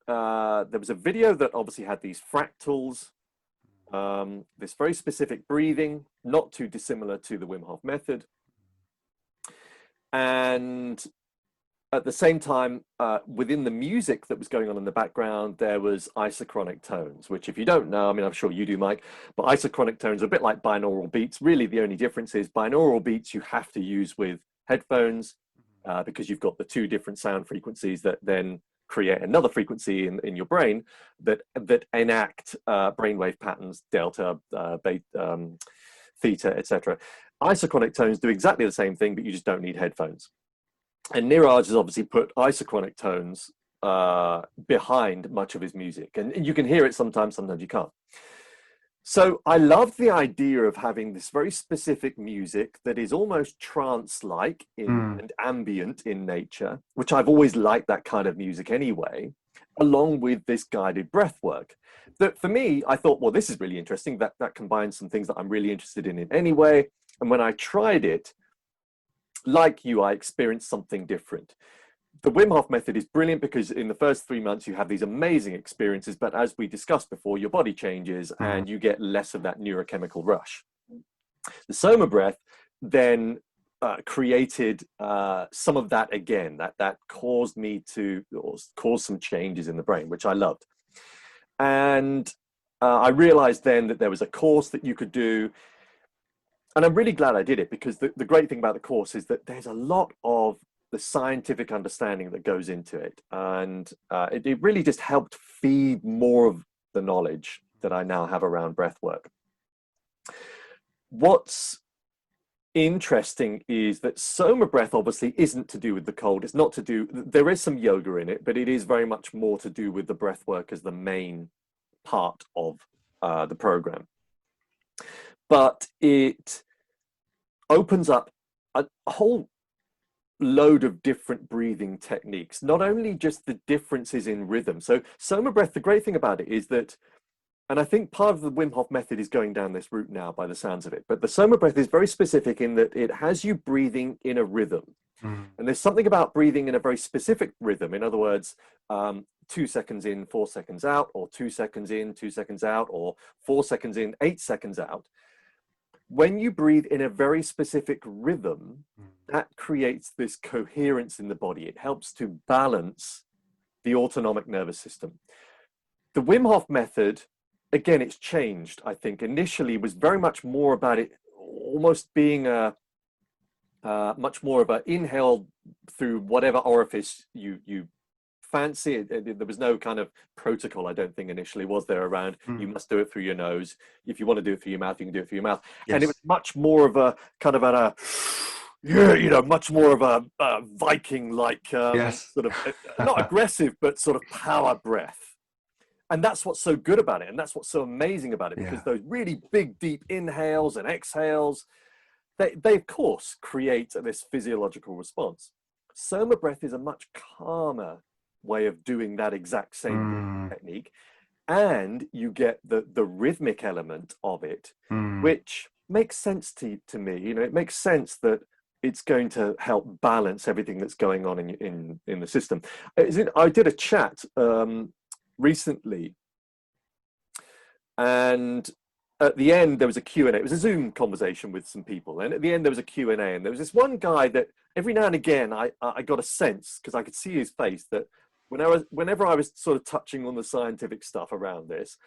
there was a video that obviously had these fractals, this very specific breathing, not too dissimilar to the Wim Hof method. And at the same time, within the music that was going on in the background, there was isochronic tones, which if you don't know, I mean, I'm sure you do, Mike, but isochronic tones are a bit like binaural beats. Really, the only difference is binaural beats you have to use with headphones because you've got the two different sound frequencies that then create another frequency in your brain that enact brainwave patterns, delta, beta, theta, etc. Isochronic tones do exactly the same thing, but you just don't need headphones. And Niraj has obviously put isochronic tones behind much of his music, and you can hear it sometimes you can't. So I love the idea of having this very specific music that is almost trance-like and ambient in nature, which I've always liked that kind of music anyway, along with this guided breath work. That for me, I thought, well, this is really interesting. That combines some things that I'm really interested in anyway. And when I tried it, like you, I experienced something different. The Wim Hof method is brilliant because in the first 3 months you have these amazing experiences, but as we discussed before, your body changes and you get less of that neurochemical rush. The Soma breath then created some of that again, that caused me to cause some changes in the brain, which I loved. And I realized then that there was a course that you could do. And I'm really glad I did it because the great thing about the course is that there's a lot of the scientific understanding that goes into it. And it really just helped feed more of the knowledge that I now have around breath work. What's interesting is that Soma breath obviously isn't to do with the cold. It's not to do, there is some yoga in it, but it is very much more to do with the breath work as the main part of the program. But it opens up a whole load of different breathing techniques, not only just the differences in rhythm. So Soma breath, the great thing about it is that, and I think part of the Wim Hof method is going down this route now by the sounds of it, but the Soma breath is very specific in that it has you breathing in a rhythm. And there's something about breathing in a very specific rhythm. In other words, 2 seconds in, 4 seconds out, or 2 seconds in, 2 seconds out, or 4 seconds in, 8 seconds out. When you breathe in a very specific rhythm, that creates this coherence in the body. It helps to balance the autonomic nervous system. The Wim Hof method, again, it's changed, I think. Initially was very much more about it almost being a much more of an inhale through whatever orifice you fancy. There was no kind of protocol, I don't think initially was there around you must do it through your nose. If you want to do it through your mouth, you can do it through your mouth. Yes. And it was much more of a kind of much more of a Viking like sort of not aggressive but sort of power breath. And that's what's so good about it, and that's what's so amazing about it, because those really big deep inhales and exhales, they of course create this physiological response. Soma breath is a much calmer way of doing that exact same technique, and you get the rhythmic element of it, which makes sense to me. You know, it makes sense that it's going to help balance everything that's going on in the system. I did a chat recently, and at the end there was a Q&A. It was a Zoom conversation with some people, and at the end there was a Q&A, and there was this one guy that every now and again I got a sense, because I could see his face, that whenever I was sort of touching on the scientific stuff around this,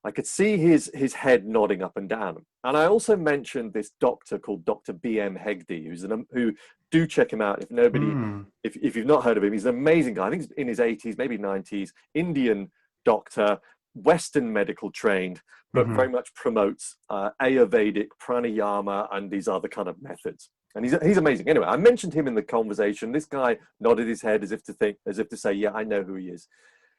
I could see his head nodding up and down. And I also mentioned this doctor called Dr. B.M. Hegde, who do check him out if nobody, if you've not heard of him. He's an amazing guy. I think he's in his 80s, maybe 90s, Indian doctor, Western medical trained, but very much promotes Ayurvedic, pranayama, and these other kind of methods. And he's amazing. Anyway, I mentioned him in the conversation. This guy nodded his head as if to say, yeah, I know who he is.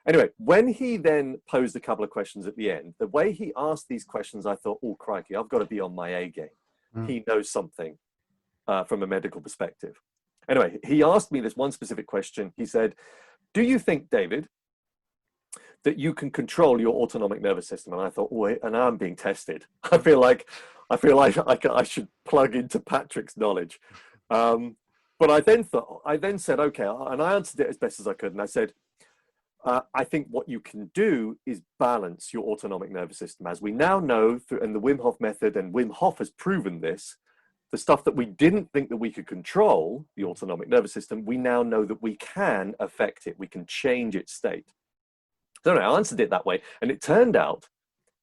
Anyway, when he then posed a couple of questions at the end, the way he asked these questions, I thought, oh, crikey, I've got to be on my A game. He knows something from a medical perspective. Anyway, he asked me this one specific question. He said, do you think, David, that you can control your autonomic nervous system? And I thought, oh, and now I'm being tested. I feel like I should plug into Patrick's knowledge. But I then said, okay, and I answered it as best as I could. And I said, I think what you can do is balance your autonomic nervous system. As we now know, and the Wim Hof method, and Wim Hof has proven this, the stuff that we didn't think that we could control, the autonomic nervous system, we now know that we can affect it. We can change its state. So I answered it that way. And it turned out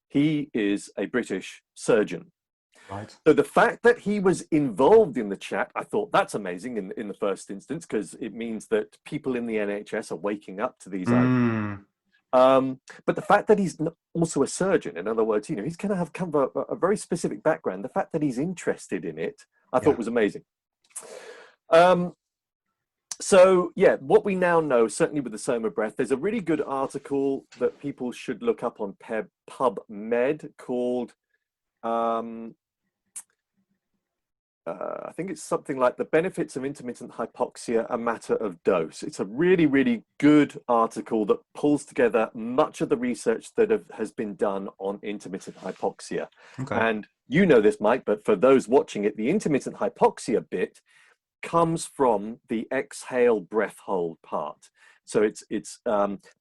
he is a British surgeon. Right. So the fact that he was involved in the chat, I thought that's amazing in the first instance, because it means that people in the NHS are waking up to these ideas. But the fact that he's also a surgeon, in other words, he's going to have kind of a very specific background. The fact that he's interested in it, I thought was amazing. So yeah, what we now know, certainly with the Soma breath, there's a really good article that people should look up on PubMed called, I think it's something like The Benefits of Intermittent Hypoxia, A Matter of Dose. It's a really, really good article that pulls together much of the research that has been done on intermittent hypoxia. Okay. And you know this, Mike, but for those watching it, the intermittent hypoxia bit comes from the exhale breath hold part. So it's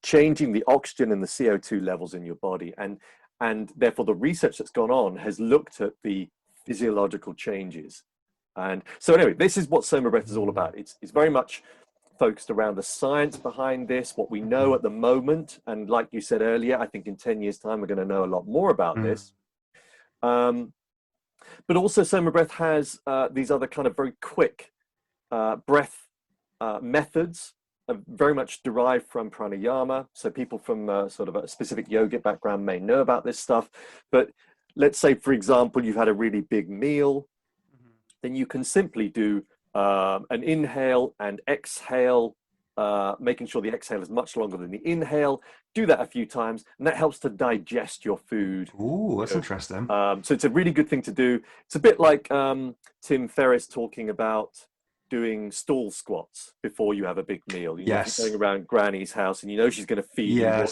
changing the oxygen and the CO2 levels in your body. And therefore the research that's gone on has looked at the physiological changes. And so anyway, this is what Soma breath is all about. It's very much focused around the science behind this, what we know at the moment. And like you said earlier, I think in 10 years' time, we're going to know a lot more about this. But also Soma breath has these other kind of very quick breath methods, very much derived from pranayama. So people from sort of a specific yogic background may know about this stuff. But let's say, for example, you've had a really big meal, then you can simply do an inhale and exhale, making sure the exhale is much longer than the inhale. Do that a few times, and that helps to digest your food. Ooh, that's interesting. So it's a really good thing to do. It's a bit like Tim Ferriss talking about doing stall squats before you have a big meal. If you're going around Granny's house and she's going to feed you royally,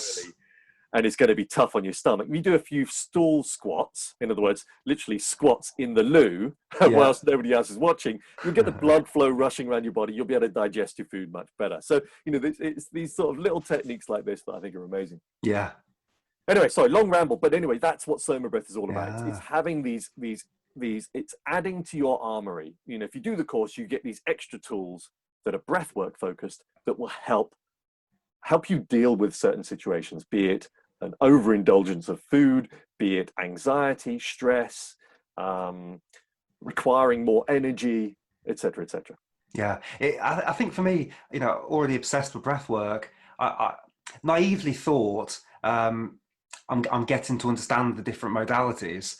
and it's going to be tough on your stomach. You do a few stall squats, in other words, literally squats in the loo, whilst nobody else is watching. You'll get the blood flow rushing around your body. You'll be able to digest your food much better. So, it's these sort of little techniques like this that I think are amazing. Yeah. Anyway, sorry, long ramble, but anyway, that's what Soma breath is all about. It's having these, it's adding to your armory. If you do the course, you get these extra tools that are breathwork focused that will help you deal with certain situations, be it an overindulgence of food, be it anxiety, stress, requiring more energy, etc., etc. Yeah, I think for me, already obsessed with breath work, I naively thought I'm getting to understand the different modalities,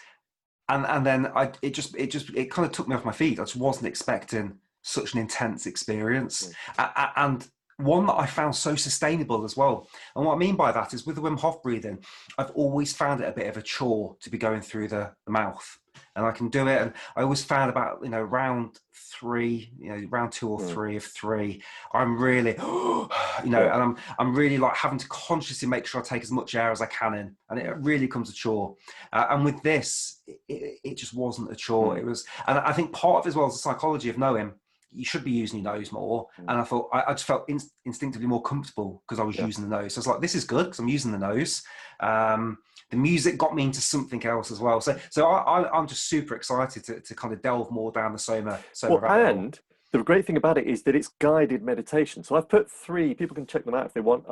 and then it kind of took me off my feet. I just wasn't expecting such an intense experience, and one that I found so sustainable as well. And what I mean by that is with the Wim Hof breathing, I've always found it a bit of a chore to be going through the mouth. And I can do it. And I always found about, round 3, round 2 or 3 of 3, I'm really, and I'm really like having to consciously make sure I take as much air as I can in. And it really becomes a chore. And with this, it just wasn't a chore. It was, and I think part of it as well is the psychology of knowing you should be using your nose more. And I thought, I just felt instinctively more comfortable because I was using the nose. So I was like, this is good because I'm using the nose. The music got me into something else as well. So I'm just super excited to kind of delve more down the Soma and the great thing about it is that it's guided meditation. So I've put 3, people can check them out if they want.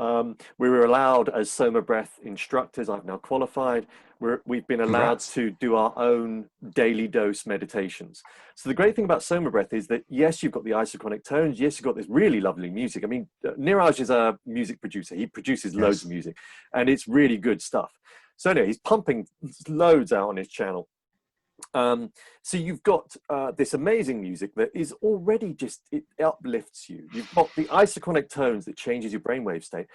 We were allowed as Soma breath instructors, I've now qualified, we've been allowed to do our own daily dose meditations. So the great thing about Soma breath is that, yes, you've got the isochronic tones. Yes, you've got this really lovely music. I mean, Niraj is a music producer. He produces loads of music and it's really good stuff. So anyway, he's pumping loads out on his channel. So you've got this amazing music that is already it uplifts you. You've got the isochronic tones that changes your brainwave state.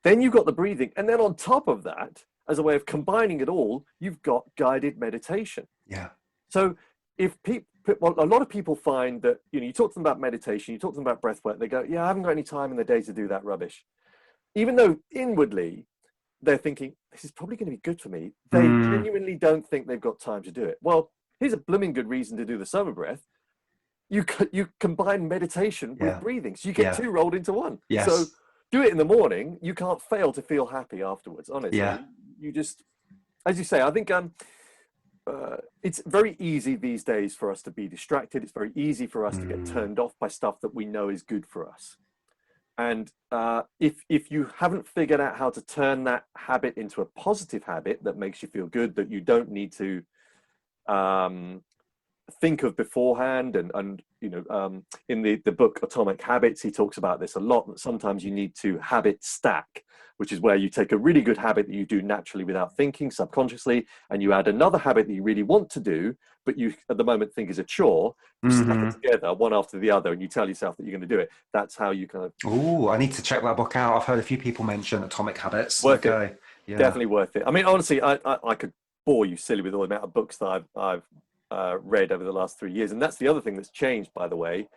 Then you've got the breathing. And then on top of that, as a way of combining it all, you've got guided meditation. Yeah. So if a lot of people find that, you talk to them about meditation, you talk to them about breath work, they go, yeah, I haven't got any time in the day to do that rubbish. Even though inwardly they're thinking, this is probably going to be good for me. They genuinely don't think they've got time to do it. Well, here's a blooming good reason to do the Soma breath. You combine meditation with breathing. So you get 2 rolled into 1. Yes. So do it in the morning. You can't fail to feel happy afterwards, honestly. Yeah. You just, as you say, I think it's very easy these days for us to be distracted. It's very easy for us to get Mm. turned off by stuff that we know is good for us. And if you haven't figured out how to turn that habit into a positive habit that makes you feel good, that you don't need to think of beforehand, and in the book Atomic Habits, he talks about this a lot, that sometimes you need to habit stack, which is where you take a really good habit that you do naturally without thinking, subconsciously, and you add another habit that you really want to do but you at the moment think is a chore. You stack it together one after the other and you tell yourself that you're going to do it. That's how you kind of Oh, I need to check that book out. I've heard a few people mention Atomic Habits. worth it. Okay, yeah. Definitely worth it. I mean, honestly, I could bore you silly with all the amount of books that I've read over the last 3 years. And that's the other thing that's changed, by the way.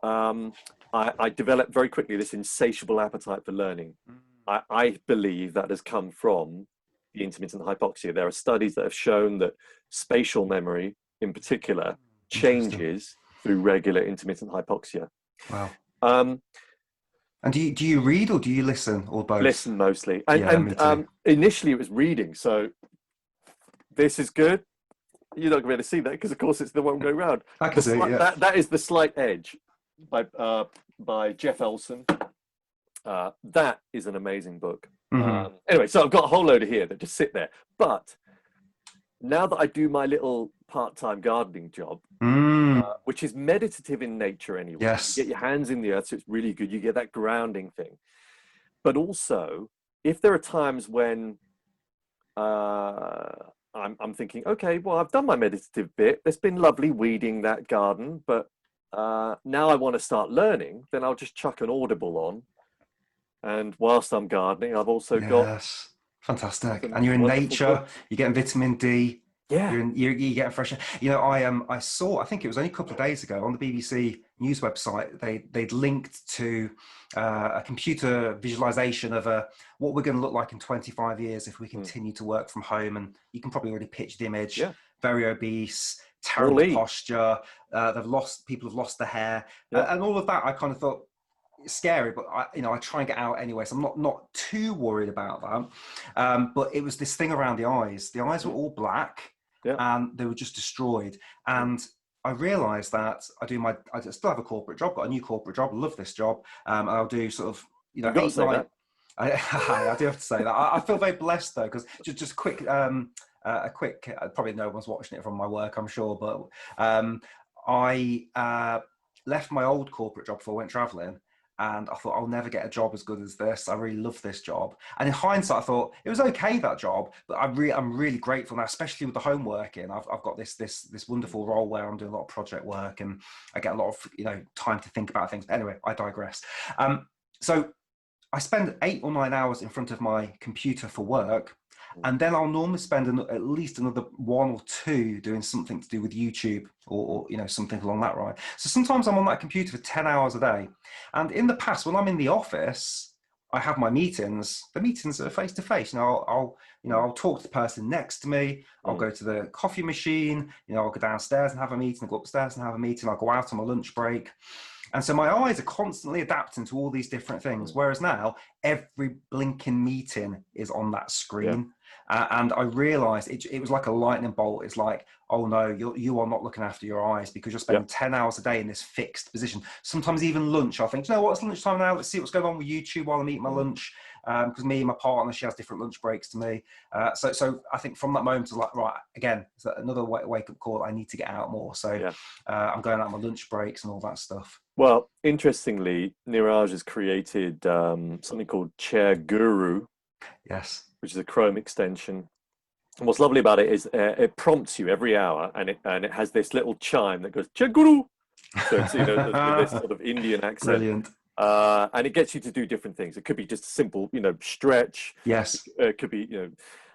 I developed very quickly this insatiable appetite for learning. I believe that has come from the intermittent hypoxia. There are studies that have shown that spatial memory, in particular, changes through regular intermittent hypoxia. Wow. Um, And do you read or do you listen or both? Listen mostly. Yeah, me too. Initially it was reading. So this is good. You're not going to be able to see that because, of course, it's the one going round. I can see it, yeah. That is The Slight Edge by Jeff Olson. That is an amazing book. Anyway, so I've got a whole load of here that just sit there. But now that I do my little part-time gardening job, which is meditative in nature anyway, Yes. you get your hands in the earth, so it's really good. You get that grounding thing. But also, if there are times when I'm thinking, okay, well, I've done my meditative bit. It's been lovely weeding that garden, but now I want to start learning, then I'll just chuck an Audible on. And whilst I'm gardening, I've also got fantastic. And you're in nature, books. you're getting vitamin D. Yeah. You're getting fresh air. You know, I saw, I think it was only a couple of days ago on the BBC News website, they'd linked to a computer visualization of what we're going to look like in 25 years if we continue to work from home. And you can probably already pitch the image. Yeah. Very obese, terrible posture. People have lost their hair, and all of that. I kind of thought, scary, but I try and get out anyway, so I'm not too worried about that. But it was this thing around the eyes. The eyes were all black, and they were just destroyed. And I realised that I still have a corporate job, got a new corporate job, love this job. I'll do sort of, You've got to say that. I do have to say that. I feel very blessed though, because just quick, probably no one's watching it from my work, I'm sure, but I left my old corporate job before I went travelling. And I thought, I'll never get a job as good as this. I really love this job. And in hindsight, I thought it was okay, that job, but I'm really grateful now, especially with the home working. I've got this wonderful role where I'm doing a lot of project work and I get a lot of time to think about things. Anyway, I digress. So I spend 8 or 9 hours in front of my computer for work. And then I'll normally spend at least another 1 or 2 doing something to do with YouTube or something along that line. So sometimes I'm on that computer for 10 hours a day. And in the past, when I'm in the office, I have my meetings. The meetings are face to face. I'll talk to the person next to me. I'll go to the coffee machine. I'll go downstairs and have a meeting. I'll go upstairs and have a meeting. I'll go out on my lunch break. And so my eyes are constantly adapting to all these different things. Whereas now, every blinking meeting is on that screen. And I realized it was like a lightning bolt. It's like, oh no, you are not looking after your eyes because you're spending 10 hours a day in this fixed position. Sometimes even lunch, I'll think, you know what, it's lunchtime now. Let's see what's going on with YouTube while I'm eating my lunch. Because me and my partner, she has different lunch breaks to me. So I think from that moment, I was like, right, again, it's another wake-up call. I need to get out more. So I'm going out on my lunch breaks and all that stuff. Well, interestingly, Niraj has created something called Chair Guru. Yes. Which is a Chrome extension. And what's lovely about it is it prompts you every hour, and it has this little chime that goes Chair Guru. So it's with this sort of Indian accent. Brilliant. And it gets you to do different things. It could be just a simple, stretch. Yes. It could be,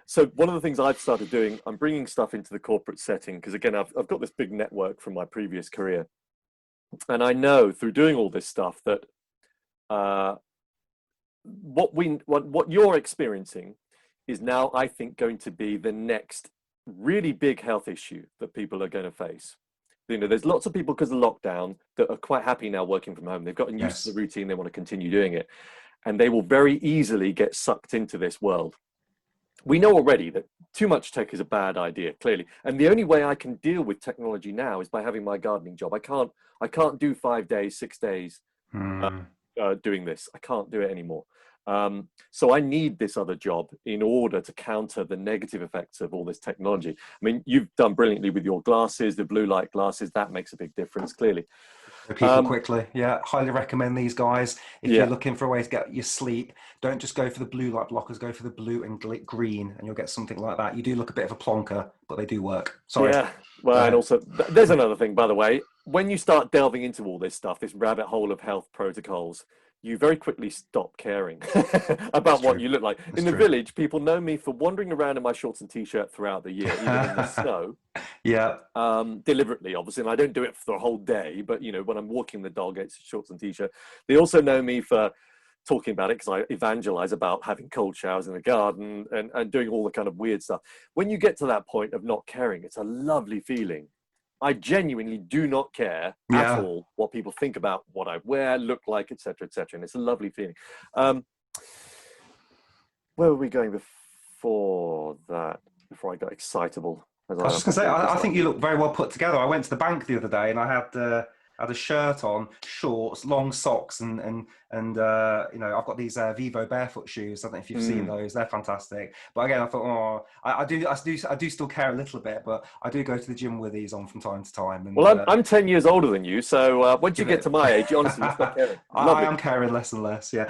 So one of the things I've started doing, I'm bringing stuff into the corporate setting because again, I've got this big network from my previous career, and I know through doing all this stuff that what you're experiencing is now, I think, going to be the next really big health issue that people are going to face. There's lots of people because of lockdown that are quite happy now working from home. They've gotten used to the routine. They want to continue doing it. And they will very easily get sucked into this world. we know already that too much tech is a bad idea, clearly. And the only way I can deal with technology now is by having my gardening job. I can't do 5 days, 6 days uh, Hmm. doing this. I can't do it anymore. So I need this other job in order to counter the negative effects of all this technology. I mean, you've done brilliantly with your glasses, the blue light glasses. That makes a big difference, clearly. People Um, quickly. Yeah, highly recommend these guys. If you're yeah, looking for a way to get your sleep, don't just go for the blue light blockers, go for the blue and green, and you'll get something like that. You do look a bit of a plonker, but they do work. Sorry. yeah. Well, and Uh, also there's another thing, by the way. When you start delving into all this stuff, this rabbit hole of health protocols, you very quickly stop caring it's about what true. you look like. It's In the true. village, people know me for wandering around in my shorts and t-shirt throughout the year, even in the snow, Yeah. deliberately, obviously. And I don't do it for the whole day, but when I'm walking the dog, it's shorts and t-shirt. They also know me for talking about it because I evangelize about having cold showers in the garden and doing all the kind of weird stuff. When you get to that point of not caring, it's a lovely feeling. I genuinely do not care at Yeah. all what people think about what I wear, look like, etc., etc. And it's a lovely feeling. Um, where were we going before that? Before I got excitable, as I was I just gonna often say, do, I just like think you you. look very well put together. I went to the bank the other day and I had a shirt on, shorts, long socks, and I've got these Vivo barefoot shoes. I don't know if you've seen Mm. those; they're fantastic. But again, I thought, oh, I do still care a little bit, but I do go to the gym with these on from time to time, Well, and I'm 10 years older than you, so once you give get it. to my age, honestly, you stop caring. It's I lovely. am caring less and less. Yeah,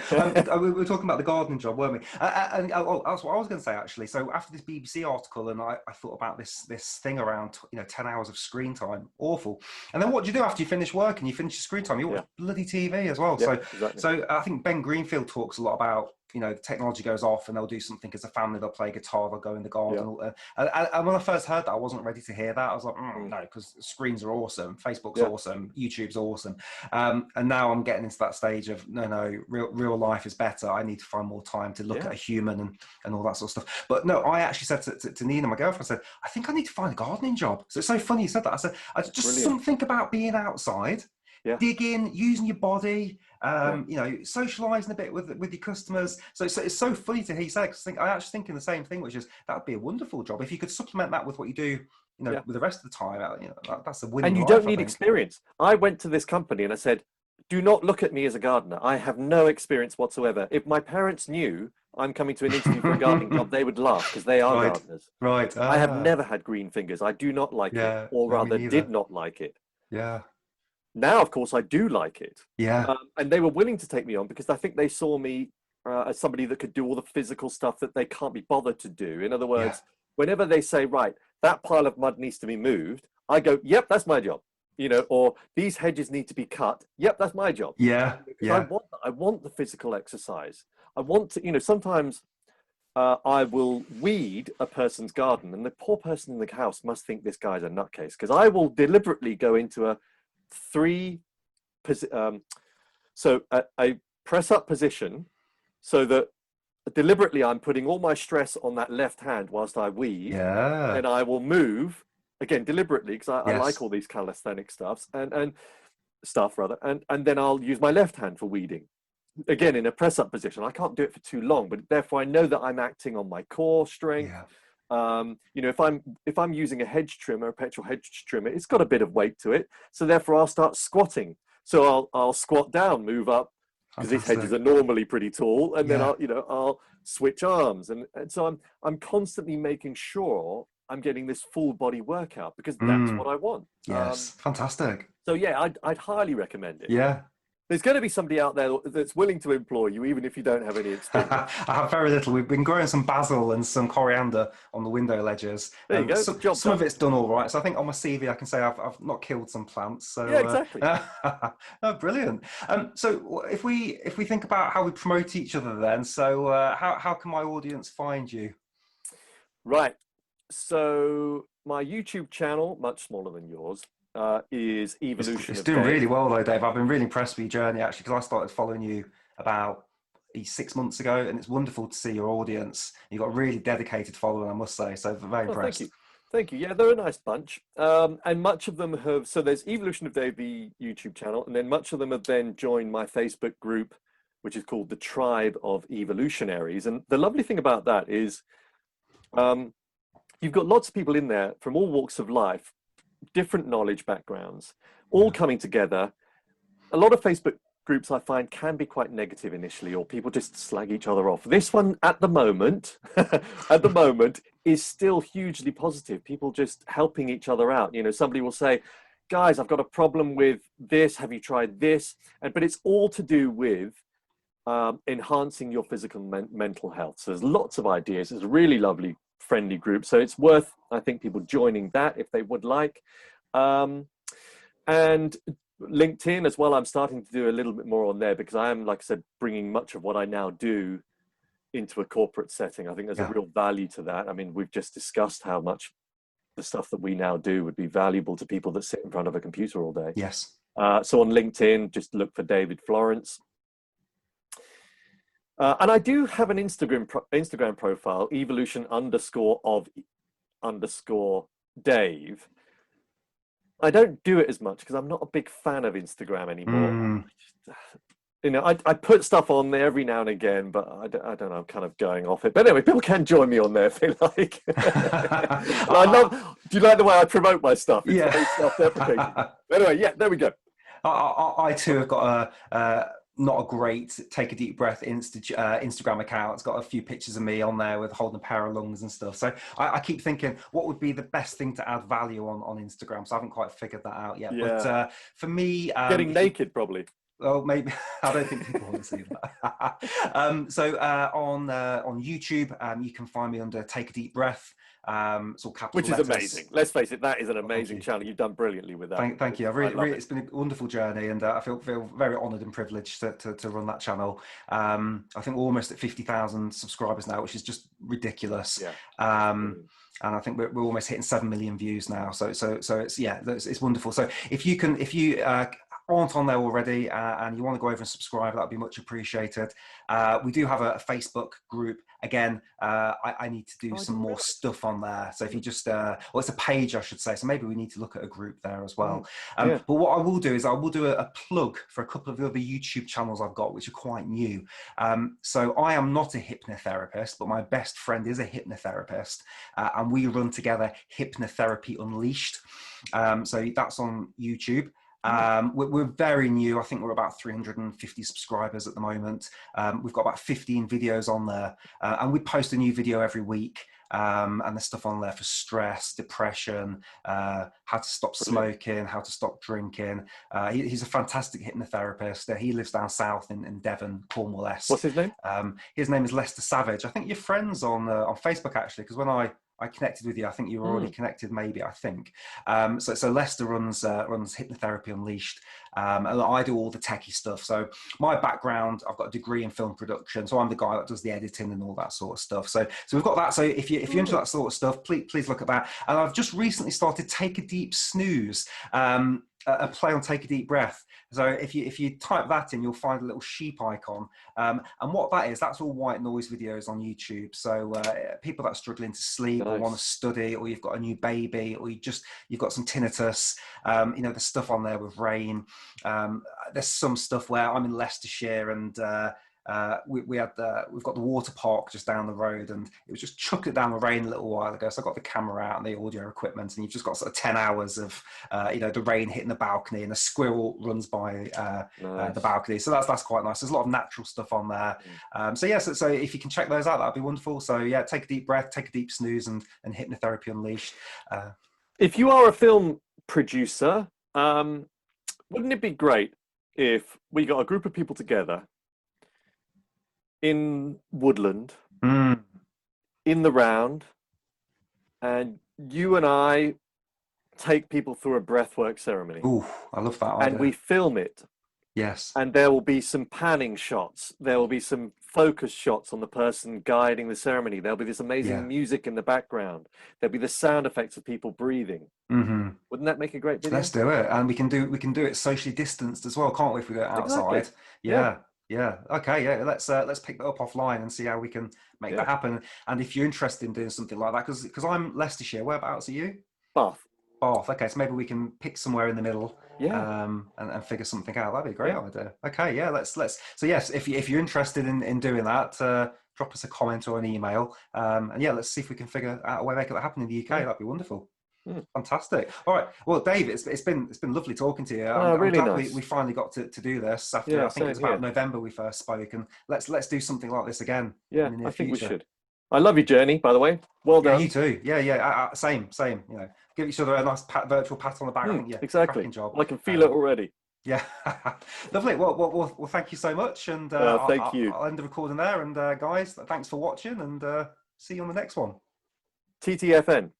we were talking about the gardening job, weren't we? That's what I was going to say actually. So after this BBC article, and I thought about this thing around 10 hours of screen time, awful. And then what do you do after you finish work and you finish your screen time? You watch Yeah, bloody TV as well. yeah, So exactly. so I think Ben Greenfield talks a lot about the technology goes off and they'll do something as a family. They'll play guitar, they'll go in the Yeah. garden. And when I first heard that, I wasn't ready to hear that. I was like, Mm. no, because screens are awesome, Facebook's Yeah. awesome, YouTube's awesome. And now I'm getting into that stage of no, real life is better. I need to find more time to look at Yeah. a human and all that sort of stuff. But no, I actually said to Nina, my girlfriend, I said, I think I need to find a gardening job. So it's so funny you said that. I said, just Brilliant. something about being outside, Yeah. digging, using your body, Yeah. socializing a bit with your customers. So it's so funny to hear you say it, 'cause I actually thinking the same thing, which is that would be a wonderful job if you could supplement that with what you do, Yeah. with the rest of the time. That's a winning And you don't life, I need think. experience. I went to this company and I said, do not look at me as a gardener. I have no experience whatsoever. If my parents knew I'm coming to an interview for a gardening job, they would laugh because they are Right, gardeners. right. I have Ah, never had green fingers. I do not like it, yeah. or No, me rather, did neither. not like it. Yeah, Now, of course, I do like it. yeah, And they were willing to take me on because I think they saw me as somebody that could do all the physical stuff that they can't be bothered to do. In other yeah, words, whenever they say, right, that pile of mud needs to be moved, I go, yep, that's my job. Or these hedges need to be cut. Yep, that's my job. yeah, Because yeah, I want the physical exercise. I want to, sometimes I will weed a person's garden, and the poor person in the house must think this guy's a nutcase because I will deliberately go into a three um, so a press up position so that deliberately I'm putting all my stress on that left hand whilst I weed. yeah. Then I will move again deliberately because I like Yes. all these calisthenic stuffs and stuff rather, and then I'll use my left hand for weeding. Again in a press up position. I can't do it for too long, but therefore I know that I'm acting on my core strength. Yeah. If I'm using a hedge trimmer, a petrol hedge trimmer, it's got a bit of weight to it. So therefore I'll start squatting. So I'll squat down, move up, because these hedges Fantastic. are normally pretty tall, and then Yeah. I'll switch arms, and so I'm constantly making sure I'm getting this full body workout because that's what Mm. I want. Yes. Fantastic. So yeah, I'd highly recommend it. Yeah. There's going to be somebody out there that's willing to employ you, even if you don't have any experience. I have very little. We've been growing some basil and some coriander on the window ledges, There you and go, job some of done. it's done all right. So I think on my CV I can say I've not killed some plants. Yeah, So exactly. oh, brilliant. So if we think about how we promote each other, then how can my audience find you? Right. So my YouTube channel, much smaller than yours, is Evolution It's of doing Dave. really well though, Dave. I've been really impressed with your journey actually because I started following you about 6 months ago, and it's wonderful to see your audience. You've got a really dedicated following, I must say. So very Oh, thank impressed. you. Thank you. Yeah, they're a nice bunch. And much of them have, so there's Evolution of Dave, the YouTube channel, and then much of them have then joined my Facebook group, which is called the Tribe of Evolutionaries. And the lovely thing about that is You've got lots of people in there from all walks of life, different knowledge backgrounds, all coming together. A lot of Facebook groups I find can be quite negative initially, or people just slag each other off. This one at the moment, is still hugely positive. People just helping each other out. You know, somebody will say, guys, I've got a problem with this. Have you tried this? But it's all to do with enhancing your physical mental health. So there's lots of ideas. It's a really lovely, friendly group. So it's worth, I think, people joining that if they would like. And LinkedIn as well, I'm starting to do a little bit more on there, because I am, like I said, bringing much of what I now do into a corporate setting. I think there's a real value to that. I mean, we've just discussed how much the stuff that we now do would be valuable to people that sit in front of a computer all day. Yes. So on LinkedIn, just look for David Florence. And I do have an Instagram profile, evolution_of_Dave. I don't do it as much because I'm not a big fan of Instagram anymore. You know, I put stuff on there every now and again, but I don't know, I'm kind of going off it. But anyway, people can join me on there if they like. And I love, do you like the way I promote my stuff? It's very self-deprecating. Anyway, yeah, there we go. I too have got not a great Take a Deep Breath Instagram account. It's got a few pictures of me on there with holding a pair of lungs and stuff. So I keep thinking, what would be the best thing to add value on Instagram? So I haven't quite figured that out yet. Yeah. But for me... getting naked, probably. Well, maybe. I don't think people want to see that. So on YouTube, you can find me under Take a Deep Breath. It's all capital Which is letters. amazing. Let's face it, that is an amazing channel. You've done brilliantly with that. Thank you. It's been a wonderful journey, and I feel very honoured and privileged to run that channel. I think we're almost at 50,000 subscribers now, which is just ridiculous. Yeah. And I think we're almost hitting 7 million views now. So it's wonderful. So if you aren't on there already and you want to go over and subscribe, that would be much appreciated. We do have a Facebook group. Again, I need to do some more stuff on there. So if you just, well, it's a page, I should say. So maybe we need to look at a group there as well. But what I will do is I will do a plug for a couple of the other YouTube channels I've got, which are quite new. So I am not a hypnotherapist, but my best friend is a hypnotherapist. And we run together Hypnotherapy Unleashed. So that's on YouTube. We're very new. I think we're about 350 subscribers at the moment. We've got about 15 videos on there, and we post a new video every week. And there's stuff on there for stress, depression, how to stop smoking, how to stop drinking. He's a fantastic hypnotherapist. He lives down south in Devon, Cornwall-esque. What's his name? His name is Lester Savage. I think you're friends on Facebook, actually, because when I connected with you, I think you were already connected, maybe, I think. So Lester runs Hypnotherapy Unleashed, and I do all the techie stuff. So my background, I've got a degree in film production, so I'm the guy that does the editing and all that sort of stuff. So we've got that. So if you're into that sort of stuff, please look at that. And I've just recently started Take a Deep Snooze, a play on Take a Deep Breath. So if you type that in, you'll find a little sheep icon. And what that is, that's all white noise videos on YouTube. So people that are struggling to sleep or want to study, or you've got a new baby, or you've got some tinnitus, there's stuff on there with rain. There's some stuff where I'm in Leicestershire and we've got the water park just down the road, and it was just chucking it down the rain a little while ago. So I got the camera out and the audio equipment, and you've just got sort of 10 hours of the rain hitting the balcony, and a squirrel runs by the balcony. So that's quite nice. There's a lot of natural stuff on there. So if you can check those out, that'd be wonderful. So yeah, take a deep breath, take a deep snooze, and Hypnotherapy Unleashed. If you are a film producer, wouldn't it be great if we got a group of people together in Woodland, in the round, and you and I take people through a breathwork ceremony? Ooh, I love that idea. And we film it. Yes. And there will be some panning shots. There will be some focus shots on the person guiding the ceremony. There'll be this amazing music in the background. There'll be the sound effects of people breathing. Mm-hmm. Wouldn't that make a great video? Let's do it. And we can do it socially distanced as well, can't we, if we go outside? Exactly. Yeah. Okay. Yeah. Let's pick that up offline and see how we can make that happen. And if you're interested in doing something like that, because I'm Leicestershire, whereabouts are you? Bath. Okay. So maybe we can pick somewhere in the middle. Yeah. And figure something out. That'd be a great idea. Okay. Yeah. Let's. So yes, if you're interested in doing that, drop us a comment or an email. And yeah, let's see if we can figure out a way to make it happen in the UK. That'd be wonderful. Fantastic. All right. Well, Dave, it's been lovely talking to you. I'm Really glad nice. we finally got to do this after I think it was about November we first spoke, and let's do something like this again in the near I think future. we should. I love your journey, by the way. Well done. Yeah, you too. Yeah. Same. You know, give each other a nice virtual pat on the back. I think, exactly. Cracking job. I can feel it already. Yeah. Lovely. Well, thank you so much, and thank you. I'll end the recording there. And guys, thanks for watching, and see you on the next one. TTFN.